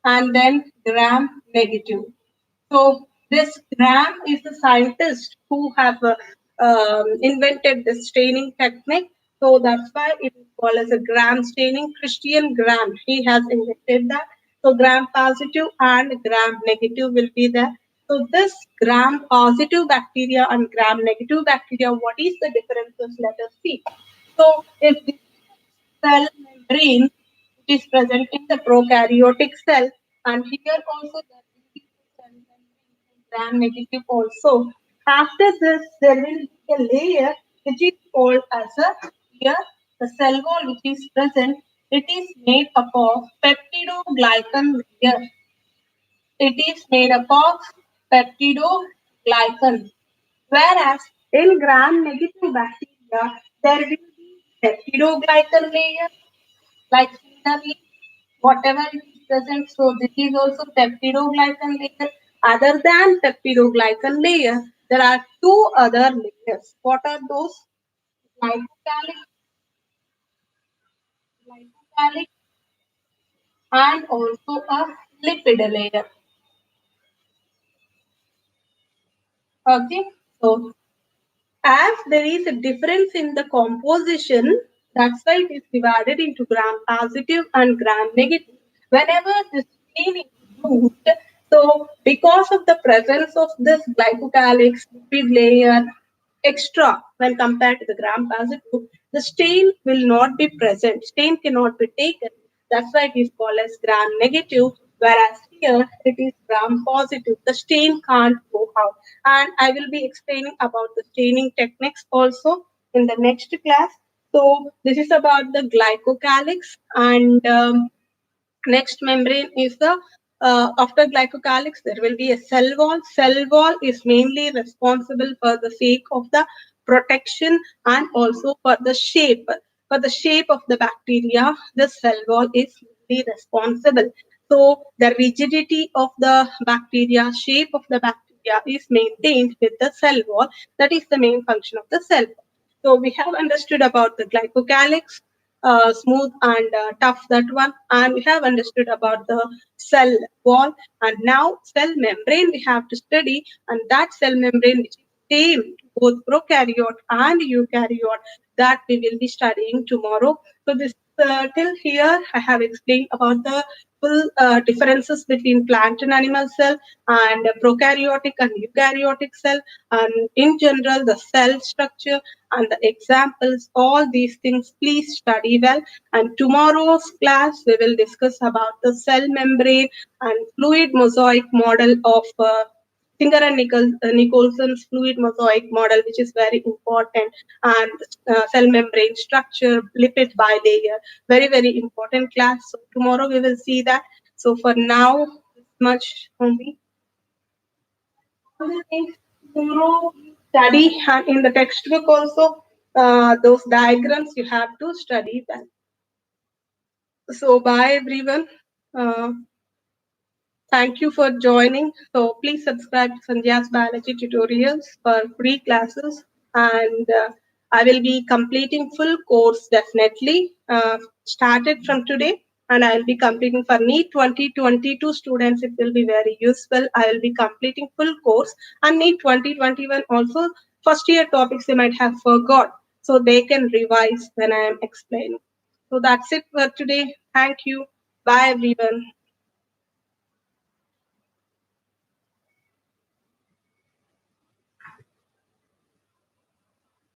and then gram negative. So this Graham is the scientist who have invented the staining technique. So that's why it is called as a Graham staining. Christian Graham, he has invented that. So Gram positive and Gram negative will be there. So this Gram positive bacteria and Gram negative bacteria, what is the differences? Let us see. So if this cell membrane which is present in the prokaryotic cell, and here also there will be the cell membrane gram negative also. After this, there will be a layer which is called as a here the cell wall which is present. It is made up of peptidoglycan layer. It is made up of peptidoglycan. Whereas in gram-negative bacteria, there will be peptidoglycan layer, like similarly, whatever is present. So this is also peptidoglycan layer. Other than peptidoglycan layer, there are two other layers. What are those? Glycolic, glycolic, and also a lipid layer. Okay, so as there is a difference in the composition, that's why it is divided into gram positive and gram negative. Whenever this chain is used, so because of the presence of this glycocalyx lipid layer extra when compared to the gram positive, the stain will not be present. Stain cannot be taken. That's why it is called as gram negative, whereas here it is gram positive. The stain can't go out. And I will be explaining about the staining techniques also in the next class. So this is about the glycocalyx, and next membrane is the after glycocalyx there will be a cell wall. Cell wall is mainly responsible for the sake of the protection and also for the shape. For the shape of the bacteria, the cell wall is mainly responsible. So the rigidity of the bacteria, shape of the bacteria is maintained with the cell wall. That is the main function of the cell wall. So we have understood about the glycocalyx, smooth and tough, that one, and we have understood about the cell wall, and now cell membrane we have to study, and that cell membrane which is same both prokaryote and eukaryote, that we will be studying tomorrow. So this till here I have explained about the full differences between plant and animal cell and prokaryotic and eukaryotic cell, and in general the cell structure and the examples, all these things please study well. And tomorrow's class we will discuss about the cell membrane and fluid mosaic model of Singer and Nicholson's fluid mosaic model, which is very important, and cell membrane structure, lipid bilayer, very, very important class. So tomorrow we will see that. So for now, this much only. All the things tomorrow study, and in the textbook also, those diagrams you have to study them. So bye everyone. Uh, Thank you for joining. So please subscribe to Sandhya's biology tutorials for free classes, and I will be completing full course definitely started from today. and I'll be completing for NEET 2022 students. It will be very useful. I will be completing full course, and NEET 2021 also first year topics they might have forgot, so they can revise when I am explaining. So that's it for today. Thank you. Bye everyone.